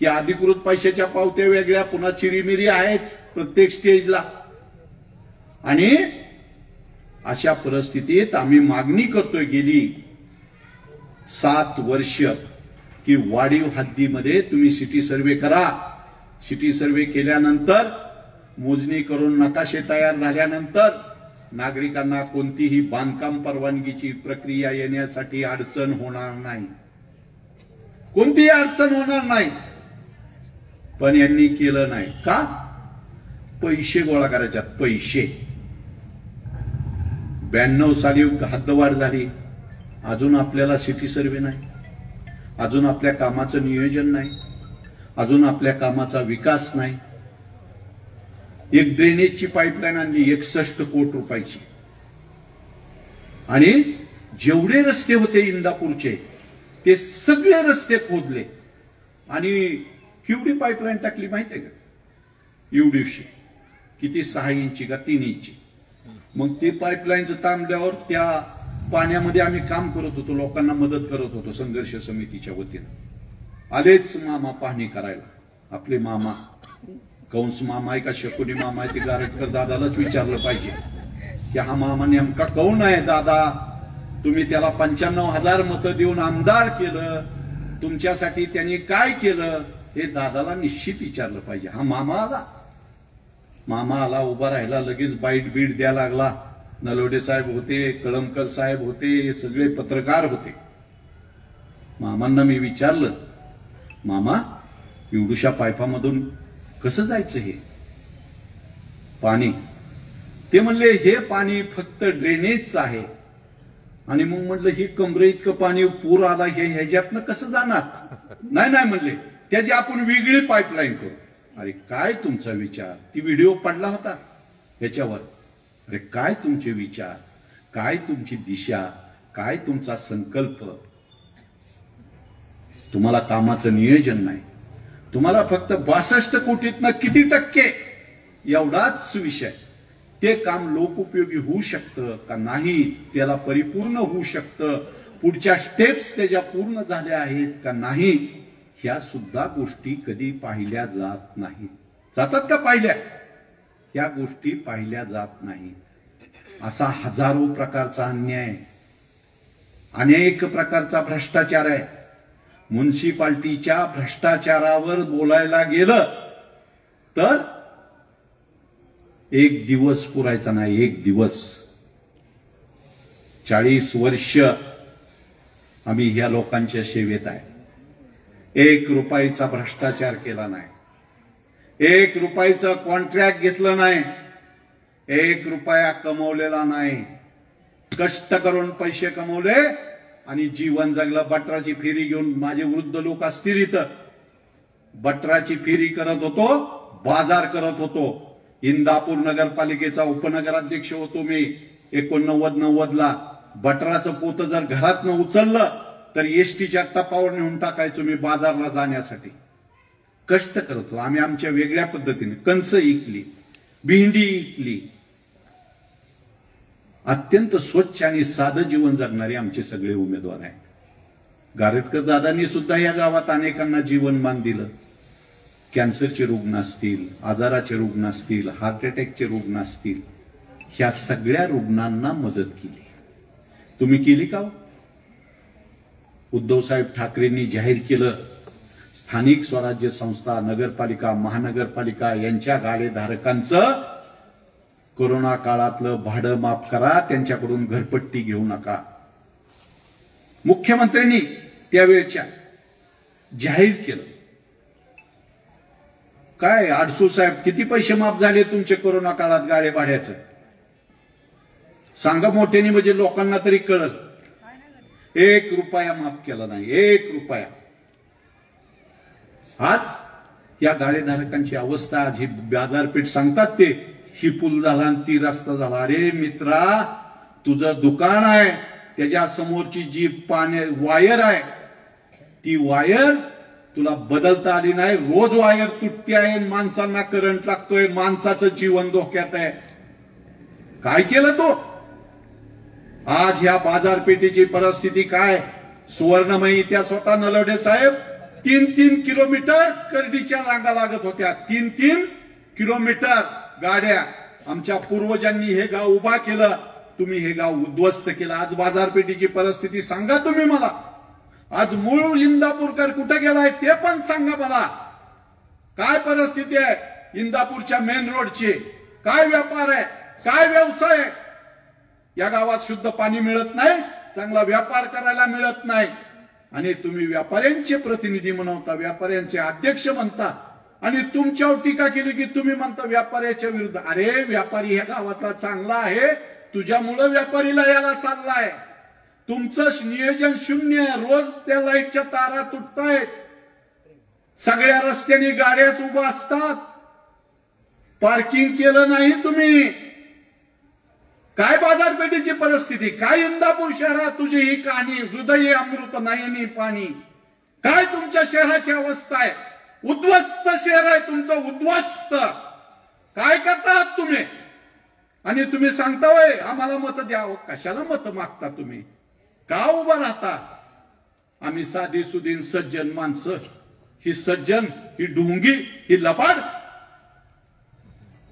की अधिकृत पैशाच्या पावत्या वेगळ्या, पुन्हा चिरीमिरी आहेच प्रत्येक स्टेजला. आणि अशा परिस्थितीत आम्ही मागणी करतोय गेली 7 वर्ष की वाढीव हद्दीमध्ये तुम्ही सिटी सर्व्हे करा. सिटी सर्व्हे केल्यानंतर मोजणी करून नकाशे तयार झाल्यानंतर नागरिकांना कोणतीही बांधकाम परवानगीची प्रक्रिया येण्यासाठी अडचण होणार नाही, कोणतीही अडचण होणार नाही. पण यांनी केलं नाही का? पैसे गोळा करायच्यात. पैसे 92 साली हद्दवाढ झाली, अजून आपल्याला सिटी सर्व्हे नाही, अजून आपल्या कामाचं नियोजन नाही, अजून आपल्या कामाचा विकास नाही. एक ड्रेनेजची पाईपलाईन आणली 61 कोटी रुपयाची, आणि जेवढे रस्ते होते इंदापूरचे ते सगळे रस्ते खोदले. आणि केवढी पाईपलाईन टाकली माहितीये का? एवढीशी. किती? 6 इंची का 3 इंची. मग ते पाईपलाईनचं थांबल्यावर त्या पाण्यामध्ये आम्ही काम करत होतो, लोकांना मदत करत होतो संघर्ष समितीच्या वतीनं. आलेच मामा पाहणी करायला. आपले मामा, कंस मामा आहे का शकुनी मामा आहे ते गारटकर दादालाच विचारलं पाहिजे की हा मामा नेमका कोण आहे. दादा, तुम्ही त्याला 95,000 मतं देऊन आमदार केलं, तुमच्यासाठी त्यांनी काय केलं हे दादाला निश्चित विचारलं पाहिजे. हा मामा आला, उभा राहिला, लगेच बाईट बीट द्यायला लागला. नलवडे साहेब होते, कळमकर साहेब होते, हे सगळे पत्रकार होते. मामांना मी विचारलं, मामा एवढ्याशा पाईपामधून कसं जायचं हे पाणी? ते म्हणले हे पाणी फक्त ड्रेनेजचं आहे. आणि मग म्हटलं हे कमरे इतकं पाणी पूर आला हे ह्याच्यातनं कसं जाणार? नाही म्हणले त्याची आपण वेगळी पाईपलाईन करू. अरे काय तुमचा विचार? ती व्हिडिओ पडला होता ह्याच्यावर. अरे काय तुमचे विचार, काय तुमची दिशा, काय तुमचा संकल्प? तुम्हाला कामाचं नियोजन नाही. तुम्हाला फक्त 62 कोटीतनं किती टक्के एवढाच विषय. ते काम लोकोपयोगी होऊ शकतं का नाही, त्याला परिपूर्ण होऊ शकतं, पुढच्या स्टेप्स त्याच्या पूर्ण झाल्या आहेत का नाही, ह्या सुद्धा गोष्टी कधी पाहिल्या जात नाहीत. जातात का पाहिल्या? ह्या गोष्टी पाहिल्या जात नाही. असा हजारो प्रकारचा अन्याय, अनेक प्रकारचा भ्रष्टाचार आहे. म्युनिसिपाल्टीच्या भ्रष्टाचारावर बोलायला गेलं तर एक दिवस पुरायचा नाही. एक दिवस. 40 वर्ष आम्ही ह्या लोकांच्या सेवेत आहे. 1 रुपयाचा भ्रष्टाचार केला नाही, 1 रुपयाचं कॉन्ट्रॅक्ट घेतलं नाही, 1 रुपया कमवलेला नाही. कष्ट करून पैसे कमवले आणि जीवन जगलं. बटराची फेरी घेऊन माझे वृद्ध लोक असतील इथं, बटराची फेरी करत होतो, बाजार करत होतो. इंदापूर नगरपालिकेचा उपनगराध्यक्ष होतो मी 89-90 ला. बटराचं पोतं जर घरातनं उचललं तर एसटीच्या टपावर नेऊन टाकायचो मी बाजारला जाण्यासाठी. कष्ट करतो आम्ही आमच्या वेगळ्या पद्धतीने. कंस इकली, भेंडी इकली. अत्यंत स्वच्छ आणि साधं जीवन जगणारे आमचे सगळे उमेदवार आहेत. गारटकर दादांनी सुद्धा या गावात अनेकांना जीवनमान दिलं. कॅन्सरचे रुग्ण असतील, आजाराचे रुग्ण असतील, हार्ट अटॅकचे रुग्ण असतील, ह्या सगळ्या रुग्णांना मदत केली. तुम्ही केली का? उद्धवसाहेब ठाकरेंनी जाहीर केलं, स्थानिक स्वराज्य संस्था, नगरपालिका, महानगरपालिका यांच्या गाडेधारकांचं कोरोना काळातलं भाडं माफ करा, त्यांच्याकडून घरपट्टी घेऊ नका. मुख्यमंत्र्यांनी त्यावेळच्या जाहीर केलं. काय आडसू साहेब, किती पैसे माफ झाले तुमचे कोरोना काळात गाडे भाड्याचं? सांगा मोठ्याने, म्हणजे लोकांना तरी कळलं. 1 रुपया माफ केला नाही, 1 रुपया. आज या गाडेधारकांची अवस्था, आज ही बाजारपेठ सांगतात ते, ही पूल झाला आणि ती रस्ता झाला. अरे मित्रा, तुझं दुकान आहे, त्याच्या समोरची जी वायर आहे ती वायर तुला बदलता आली नाही. रोज वायर तुटते आहे, माणसांना करंट लागतोय, माणसाचं जीवन धोक्यात आहे. काय केलं तो? आज ह्या बाजारपेठेची परिस्थिती काय? सुवर्णमयी त्या स्वतः नलवडे साहेब 3-3 किलोमीटर करडीच्या रांगा लागत होत्या. 3-3 किलोमीटर गाड्या. आमच्या पूर्वजांनी हे गाव उभा केलं, तुम्ही हे गाव उद्ध्वस्त केलं. आज बाजारपेठेची परिस्थिती सांगा तुम्ही मला. आज मूळ इंदापूरकर कुठे गेलाय ते पण सांगा मला. काय परिस्थिती आहे इंदापूरच्या मेन रोडची? काय व्यापार आहे, काय व्यवसाय आहे? या गावात शुद्ध पाणी मिळत नाही, चांगला व्यापार करायला मिळत नाही. आणि तुम्ही व्यापाऱ्यांचे प्रतिनिधी म्हणता, व्यापाऱ्यांचे अध्यक्ष म्हणता, आणि तुमच्यावर टीका केली की तुम्ही म्हणता व्यापाऱ्याच्या विरुद्ध. अरे व्यापारी ह्या गावातला चांगला आहे, तुझ्यामुळे व्यापारीला याला चाललाय. तुमचं नियोजन शून्य. रोज त्या लाईटच्या तारा तुटतायत, सगळ्या रस्त्याने गाड्याच उभा असतात, पार्किंग केलं नाही तुम्ही. काय बाजारपेठेची परिस्थिती? काय इंदापूर शहरात तुझी ही कहाणी? हृदय अमृत नयनी पाणी. काय तुमच्या शहराची अवस्था आहे? उद्ध्वस्त शहर आहे तुमचं, उद्ध्वस्त. काय करतात तुम्ही? आणि तुम्ही सांगता होय आम्हाला मत द्यावं. कशाला मत मागता तुम्ही? का उभा राहता? आम्ही साधी सुदीन सज्जन माणसं. ही सज्जन, ही ढोंगी, ही लबाड.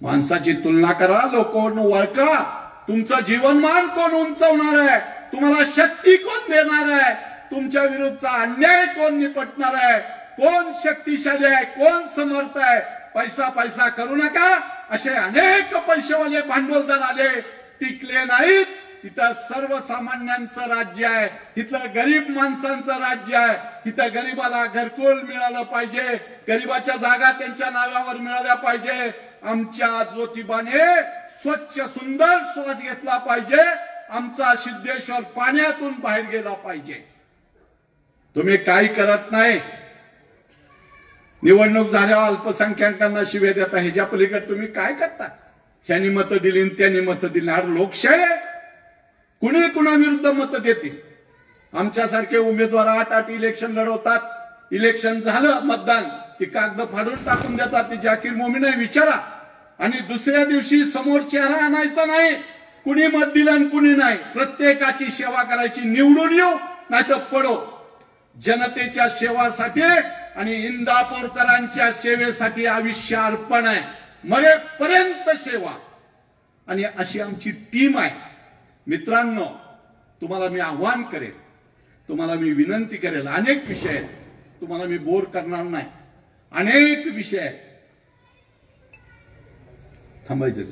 माणसाची तुलना करा, लोकांना ओळखा. तुमचं जीवनमान कोण उंचवणार आहे? तुम्हाला शक्ती कोण देणार आहे? तुमच्या विरुद्धचा अन्याय कोण निपटणार आहे? कोण शक्तिशाली आहे, कोण समर्थ आहे? पैसा पैसा करू नका. असे अनेक पैसेवाले भांडवलदार आले, टिकले नाहीत. इथं सर्वसामान्यांचं राज्य आहे, इथलं गरीब माणसांचं राज्य आहे. इथं गरीबाला घरकुल मिळालं पाहिजे, गरीबाच्या जागा त्यांच्या नावावर मिळाल्या पाहिजे. आमच्या ज्योतिबाने स्वच्छ सुंदर श्वास घेतला पाहिजे. आमचा सिद्धेश्वर पाण्यातून बाहेर गेला पाहिजे. तुम्ही काही करत नाही. निवडणूक झाल्यावर अल्पसंख्याकांना शिव्या देता. ह्याच्या पलीकडे तुम्ही काय करता? ह्यांनी मतं दिली, त्यांनी मतं दिली. अरे लोकशाही आहे, कुणी कुणाविरुद्ध मतं देते? आमच्यासारखे उमेदवार 8-8 इलेक्शन लढवतात. इलेक्शन झालं, मतदान, ती कागद फाडून टाकून देतात. ती जाकीर मोमीन आहे विचारा. आणि दुसऱ्या दिवशी समोर चेहरा आणायचा नाही, कुणी मत दिलं आणि कुणी नाही. प्रत्येकाची सेवा करायची. निवडून येऊ नाही तर पडो. जनतेच्या सेवासाठी आणि इंदापूरकरांच्या सेवेसाठी आयुष्य अर्पण आहे, मरेपर्यंत सेवा. आणि अशी आमची टीम आहे. मित्रांनो, तुम्हाला मी आव्हान करेल, तुम्हाला मी विनंती करेल. अनेक विषय आहेत, तुम्हाला मी बोर करणार नाही. अनेक विषय आहेत. थांबायचं.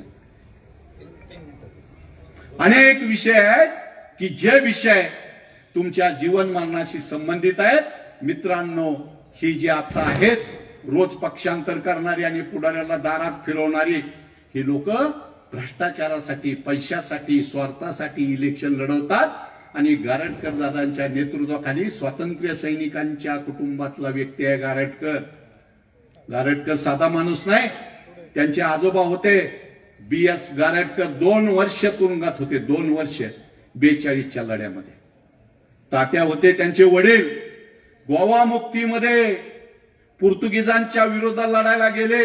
अनेक विषय आहेत की जे विषय तुमच्या जीवन मरणाशी संबंधित आहेत. मित्रांनो, ही जी आता आहेत रोज पक्षांतर करणारी आणि पुढाऱ्याला दारात फिरवणारी ही लोक भ्रष्टाचारासाठी, पैशासाठी, स्वार्थासाठी इलेक्शन लढवतात. आणि गारटकर दादांच्या नेतृत्वाखाली स्वातंत्र्य सैनिकांच्या कुटुंबातला व्यक्ती आहे गारटकर. गारटकर साधा माणूस नाही. त्यांचे आजोबा होते BS गारटकर. 2 वर्ष तुरुंगात होते, 2 वर्ष 42च्या लढ्यामध्ये. तात्या होते त्यांचे वडील, गोवा मुक्तीमध्ये पोर्तुगीजांच्या विरोधात लढायला गेले.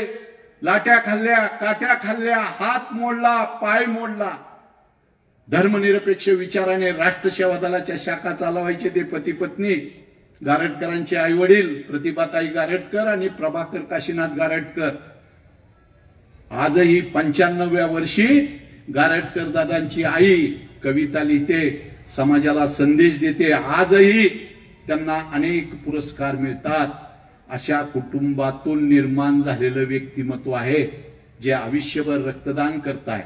लाट्या खाल्ल्या, काट्या खाल्ल्या, हात मोडला, पाय मोडला. धर्मनिरपेक्ष विचाराने राष्ट्रसेवा दलाच्या शाखा चालवायचे ते पती पत्नी. गारटकरांचे आई वडील प्रतिभाताई गारटकर आणि प्रभाकर काशीनाथ गारटकर. आजही 95व्या वर्षी गारटकर दादांची आई कविता लिहिते, समाजाला संदेश देते. आजही त्यांना अनेक पुरस्कार मिळतात. अशा कुटुंबातून निर्माण झालेलं व्यक्तिमत्व आहे जे आयुष्यभर रक्तदान करताय,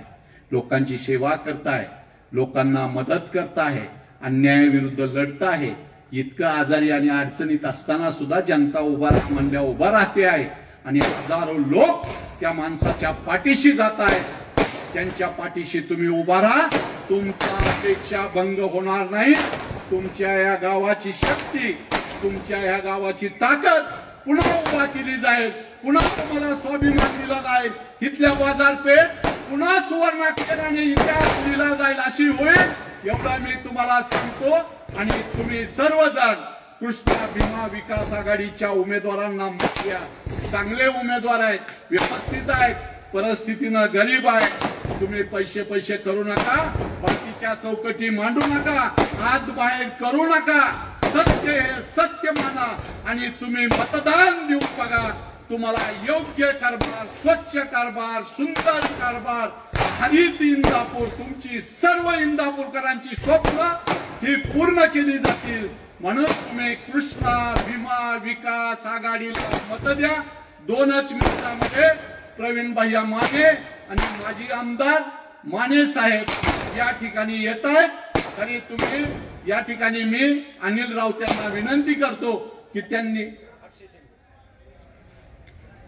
लोकांची सेवा करताय, लोकांना मदत करताय, अन्यायाविरुद्ध लढताय. इतकं आजारी आणि अडचणीत असताना सुद्धा जनता उभा म्हणल्या उभा राहते आहे. आणि हजारो लोक त्या माणसाच्या पाठीशी जात आहेत. त्यांच्या पाठीशी तुम्ही उभा राहा. तुमच्या अपेक्षा भंग होणार नाही. तुमच्या या गावाची शक्ती, तुमच्या या गावाची ताकद पुन्हा उभा केली जाईल. पुन्हा तुम्हाला स्वाभिमान दिला जाईल. इथल्या बाजारपेठ पुन्हा सुवर्णाक्षराने इतिहास लिहिला जाईल अशी होईल, एवढा मी तुम्हाला सांगतो. आणि तुम्ही सर्वजण कृष्णा भीमा विकास आघाडीच्या उमेदवारांना मत द्या. चांगले उमेदवार आहेत, व्यवस्थित आहेत, परिस्थितीनं गरीब आहे. तुम्ही पैसे करू नका, बाकीच्या चौकटी मांडू नका, आत बाहेर करू नका. सत्य हे सत्य माना आणि तुम्ही मतदान देऊन बघा. तुम्हाला योग्य कारभार, स्वच्छ कारभार, सुंदर कारभार, हरित इंदापूर, तुमची सर्व इंदापूरकरांची स्वप्न ही पूर्ण केली जातील. म्हणून तुम्ही कृष्णा भीमा विकास आघाडीला मत द्या. 2च मिनिटांमध्ये प्रवीण भैया माने आणि माजी आमदार माने साहेब या ठिकाणी येत आहेत. तरी तुम्ही या ठिकाणी मी अनिल राऊत यांना विनंती करतो की त्यांनी,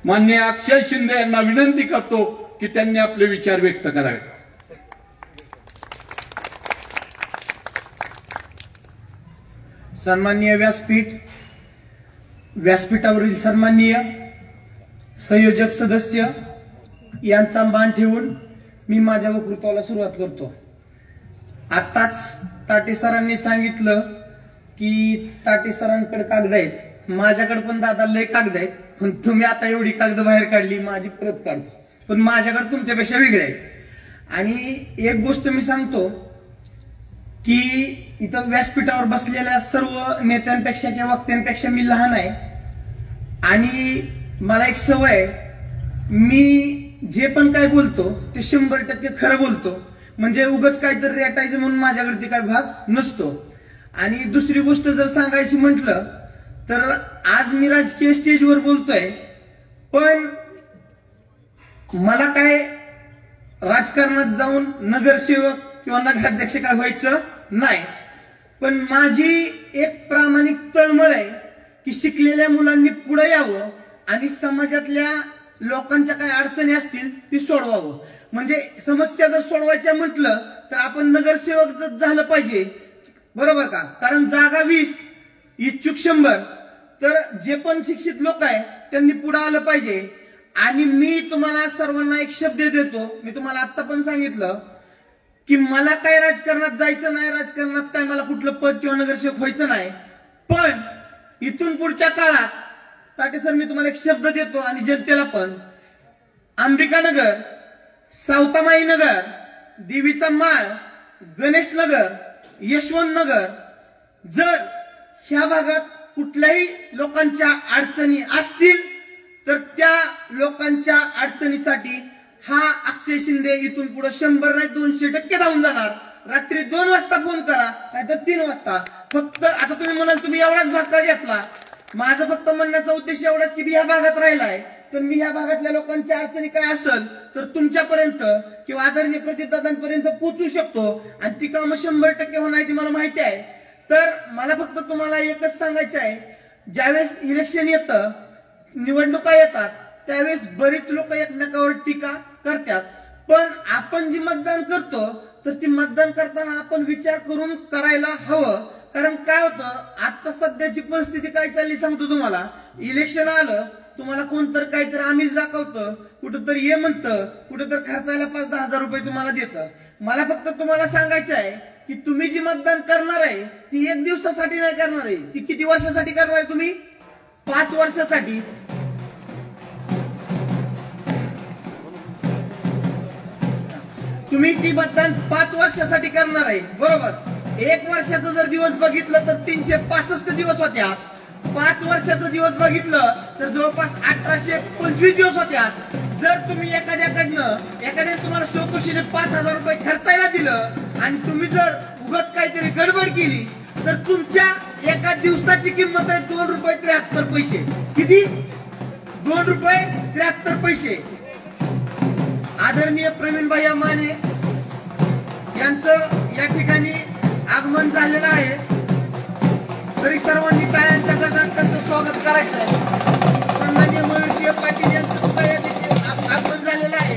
माननीय अक्षय शिंदे यांना विनंती करतो की त्यांनी आपले विचार व्यक्त करावे. सन्माननीय व्यासपीठावरील सन्माननीय संयोजक सदस्य यांचा मान ठेवून मी माझ्या वक्तव्याला सुरुवात करतो. आत्ताच ताटे सरांनी सांगितलं की ताटे सरांकडे कागद आहेत, माझ्याकडे पण दादा लय कागद आहेत, पण तुम्ही आता एवढी कागद बाहेर काढली, माझी परत काढतो, पण माझ्याकडे तुमच्यापेक्षा वेगळे आहे. आणि एक गोष्ट मी सांगतो की इथं व्यासपीठावर बसलेल्या सर्व नेत्यांपेक्षा किंवा वक्त्यांपेक्षा मी लहान आहे. आणि मला एक सवय आहे, मी जे पण काय बोलतो ते 100% खरं बोलतो. म्हणजे उगाच काहीतरी रेटायचं म्हणून माझ्याकडे काय भाग नसतो. आणि दुसरी गोष्ट जर सांगायची म्हटलं तर आज मी राजकीय स्टेजवर बोलतोय, पण मला काय राजकारणात जाऊन नगरसेवक किंवा नगराध्यक्ष काय व्हायचं नाही. पण माझी एक प्रामाणिक तळमळ आहे की शिकलेल्या मुलांनी पुढे यावं आणि समाजातल्या लोकांच्या काय अडचणी असतील ती सोडवावं. म्हणजे समस्या जर सोडवायच्या म्हटलं तर आपण नगरसेवक झालं पाहिजे, बरोबर का? कारण जागा 20, इच्छुक 100. तर जे पण शिक्षित लोक आहे त्यांनी पुढे आलं पाहिजे. आणि मी तुम्हाला सर्वांना एक शब्द देतो, मी तुम्हाला आता पण सांगितलं की मला काय राजकारणात जायचं नाही, राजकारणात काय मला कुठलं पद किंवा नगरसेवक व्हायचं नाही. पण इथून पुढच्या काळात ताटे सर मी तुम्हाला एक शब्द देतो आणि जनतेला पण, अंबिकानगर, सावतामाई नगर, देवीचा माळ, गणेश नगर, यशवंत नगर, जर ह्या भागात कुठल्याही लोकांच्या अडचणी असतील तर त्या लोकांच्या अडचणीसाठी हा अक्षय शिंदे इथून पुढे 100 नाही 200% धावून जाणार. रात्री 2 वाजता फोन करा, नाहीतर 3 वाजता. फक्त आता तुम्ही म्हणाल तुम्ही एवढाच भाग घेतला, माझं फक्त म्हणण्याचा उद्देश एवढाच की मी ह्या भागात राहिलाय, तर मी ह्या भागातल्या लोकांच्या अडचणी काय असेल तर तुमच्यापर्यंत किंवा आदरणीय प्रदीपदादांपर्यंत पोहोचू शकतो. आणि ती कामं 100% होणार ती मला माहिती आहे. तर मला फक्त तुम्हाला एकच सांगायचं आहे, ज्यावेळेस इलेक्शन येतं, निवडणुका येतात, त्यावेळेस बरीच लोक एकमेकावर टीका करतात. पण आपण जी मतदान करतो तर ती मतदान करताना आपण विचार करून करायला हवं. कारण काय होतं, आता सध्याची परिस्थिती काय चालली सांगतो तुम्हाला. इलेक्शन आलं, तुम्हाला कोणतर काहीतरी आमिष दाखवतं, कुठंतरी ये म्हणतं, कुठंतरी खर्चायला 5-10 हजार रुपये तुम्हाला देतं. मला फक्त तुम्हाला सांगायचं आहे की तुम्ही जी मतदान करणार आहे ती 1 दिवसासाठी नाही करणार आहे, ती किती वर्षासाठी करणार आहे तुम्ही? 5 वर्षासाठी. तुम्ही ती मतदान 5 वर्षासाठी करणार आहे, बरोबर? 1 वर्षाचा जर दिवस बघितलं तर 365 दिवस होत्या. 5 वर्षाचा दिवस बघितलं तर जवळपास 1825 दिवस होत्या. जर तुम्ही एखाद्याने तुम्हाला स्वकुशीने 5,000 रुपये खर्चायला दिलं आणि तुम्ही जर उगाच काहीतरी गडबड केली तर तुमच्या एका दिवसाची किंमत आहे 2 रुपये 73 पैसे. किती? 2 रुपये 73 पैसे. आदरणीय प्रवीण भैया माने यांचं या ठिकाणी आगमन झालेलं आहे, तरी सर्वांनी टाळ्यांच्या गजरात त्यांचं स्वागत करायचं आहे. सन्माननीय मयूरसिंह पाटील यांचं सुद्धा या ठिकाणी आगमन झालेलं आहे,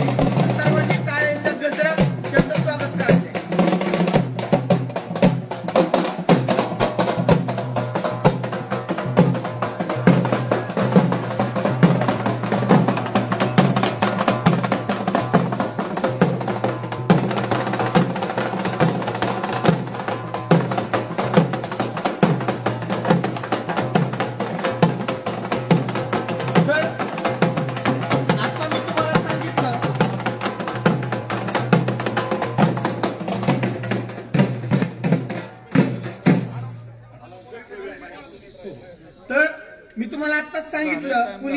सर्वांनी टाळ्यांच्या गजरात त्यांचं स्वागत करायचं आहे.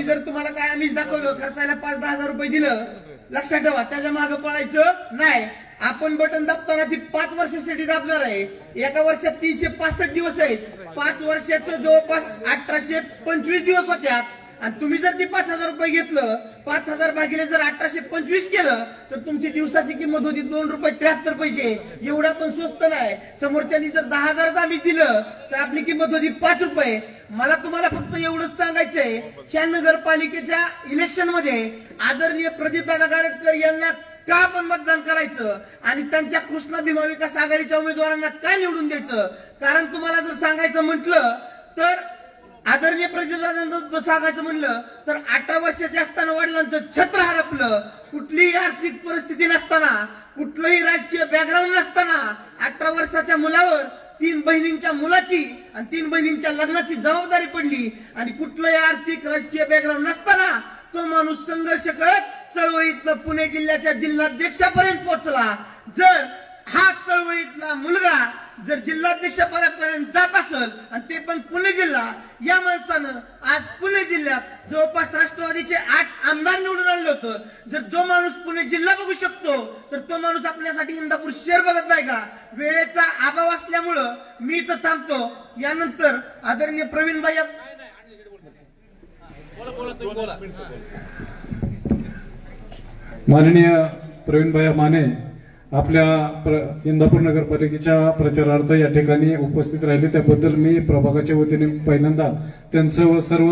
जर तुम्हाला काय आमिष दाखवलं, खर्चायला 5-10 हजार रुपये दिलं, लक्षात ठेवा त्याच्या मागे पळायचं नाही. आपण बटन दाबताना ती 5 वर्षासाठी दाबणार आहे. एका वर्षात 365 दिवस आहेत. 5 वर्षाचं जवळपास 1825 दिवस होत्या. आणि तुम्ही जर ती 5,000 रुपये घेतलं, 5,000 भागिले जर 1825 केलं, तर तुमची दिवसाची किंमत होती 2 रुपये 73 पैसे. एवढा पण स्वस्त नाही. समोरच्यानी जर 10,000 आम्ही दिलं तर आपली किंमत होती 5 रुपये. मला तुम्हाला फक्त एवढंच सांगायचंय, या नगरपालिकेच्या इलेक्शन मध्ये आदरणीय प्रदीपदादा गारटकर यांना का आपण मतदान करायचं आणि त्यांच्या कृष्णा भीमा विकास आघाडीच्या उमेदवारांना काय निवडून द्यायचं. कारण तुम्हाला जर सांगायचं म्हटलं तर आदरणीय प्रदीपदादांचं सांगायचं म्हणलं तर 18 वर्षाचे असताना वडिलांचं छत्र हरपलं, कुठलीही आर्थिक परिस्थिती नसताना, कुठलंही राजकीय बॅकग्राऊंड नसताना 18 वर्षाच्या मुलावर 3 बहिणींच्या मुलाची आणि 3 बहिणींच्या लग्नाची जबाबदारी पडली आणि कुठलंही आर्थिक राजकीय बॅकग्राऊंड नसताना तो माणूस संघर्ष करत चळवळीतलं पुणे जिल्ह्याच्या जिल्हाध्यक्षापर्यंत पोहोचला. जर हा चळवळीतला मुलगा जर जिल्हाध्यक्षपदापर्यंत जात असेल आणि ते पण पुणे जिल्हा, या माणसानं आज पुणे जिल्ह्यात जवळपास राष्ट्रवादीचे 8 आमदार निवडून आणलं होतं. जर जो माणूस पुणे जिल्हा बघू शकतो तर तो माणूस आपल्यासाठी इंदापूर शहर बघत नाही का? वेळेचा अभाव असल्यामुळं मी इथं थांबतो. यानंतर आदरणीय प्रवीण भाई माननीय प्रवीणभाई माने आपल्या इंदापूर नगरपालिकेच्या प्रचारार्थ या ठिकाणी उपस्थित राहिले, त्याबद्दल मी प्रभागाच्या वतीने पहिल्यांदा त्यांचं व सर्व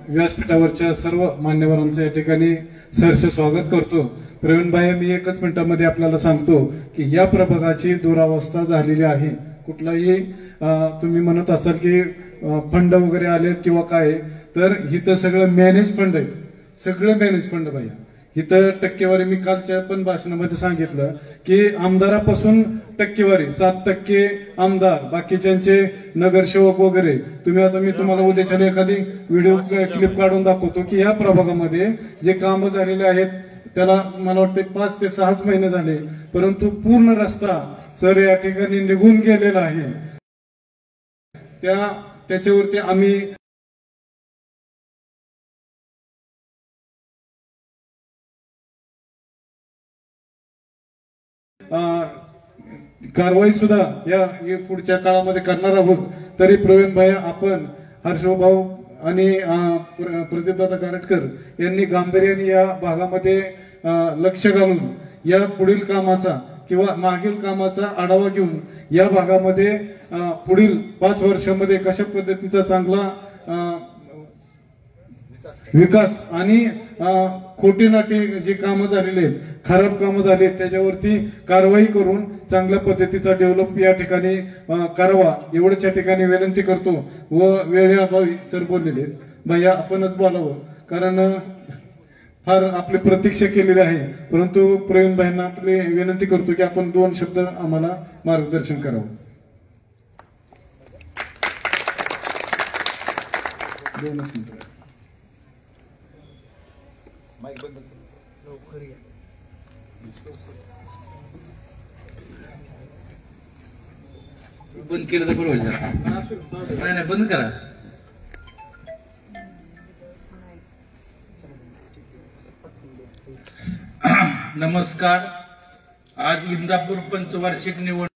व्यासपीठावरच्या सर्व मान्यवरांचं या ठिकाणी सहर्ष स्वागत करतो. प्रवीणभाई, मी एकच मिनिटांमध्ये आपल्याला सांगतो की या प्रभागाची दुरावस्था झालेली आहे. कुठलाही तुम्ही म्हणत असाल की फंड वगैरे आलेत किंवा काय, तर इथं सगळं मॅनेज फंड आहेत, सगळं मॅनेज फंड भाई. इथं टक्केवारी मी कालच्या पण भाषणामध्ये सांगितलं की आमदारापासून टक्केवारी 7% आमदार, बाकीच्यांचे नगरसेवक वगैरे. तुम्ही आता मी तुम्हाला उद्याच्या एखादी व्हिडिओ क्लिप काढून दाखवतो की या प्रभागामध्ये जे कामं झालेले आहेत त्याला मला वाटतं 5 ते 6 महिने झाले, परंतु पूर्ण रस्ता सर या ठिकाणी निघून गेलेला आहे. त्याच्यावरती आम्ही कारवाई सुद्धा या पुढच्या काळामध्ये करणार आहोत. तरी प्रवीणभाई, आपण हर्षभाऊ आणि प्रदीपदादा गारटकर यांनी गांभीर्याने या भागामध्ये लक्ष घालून या पुढील कामाचा किंवा मागील कामाचा आढावा घेऊन या भागामध्ये पुढील 5 वर्षामध्ये कशा पद्धतीचा चांगला विकास आणि खोटी नाटी जी कामं झालेली आहेत, खराब कामं झाली आहेत, त्याच्यावरती कारवाई करून चांगल्या पद्धतीचा डेव्हलप या ठिकाणी करावा एवढंच या ठिकाणी विनंती करतो. व वेळेअभावी सर बोललेले भैया आपणच बोलावं, कारण फार आपली प्रतीक्षा केलेली आहे. परंतु प्रवीण भाईंना आपली विनंती करतो की आपण 2 शब्द आम्हाला मार्गदर्शन करावं. 2 मिनिटं बंद केलं तर बरं होईल. नाही बंद करा. नमस्कार. आज इंदापूर पंचवार्षिक निवडणूक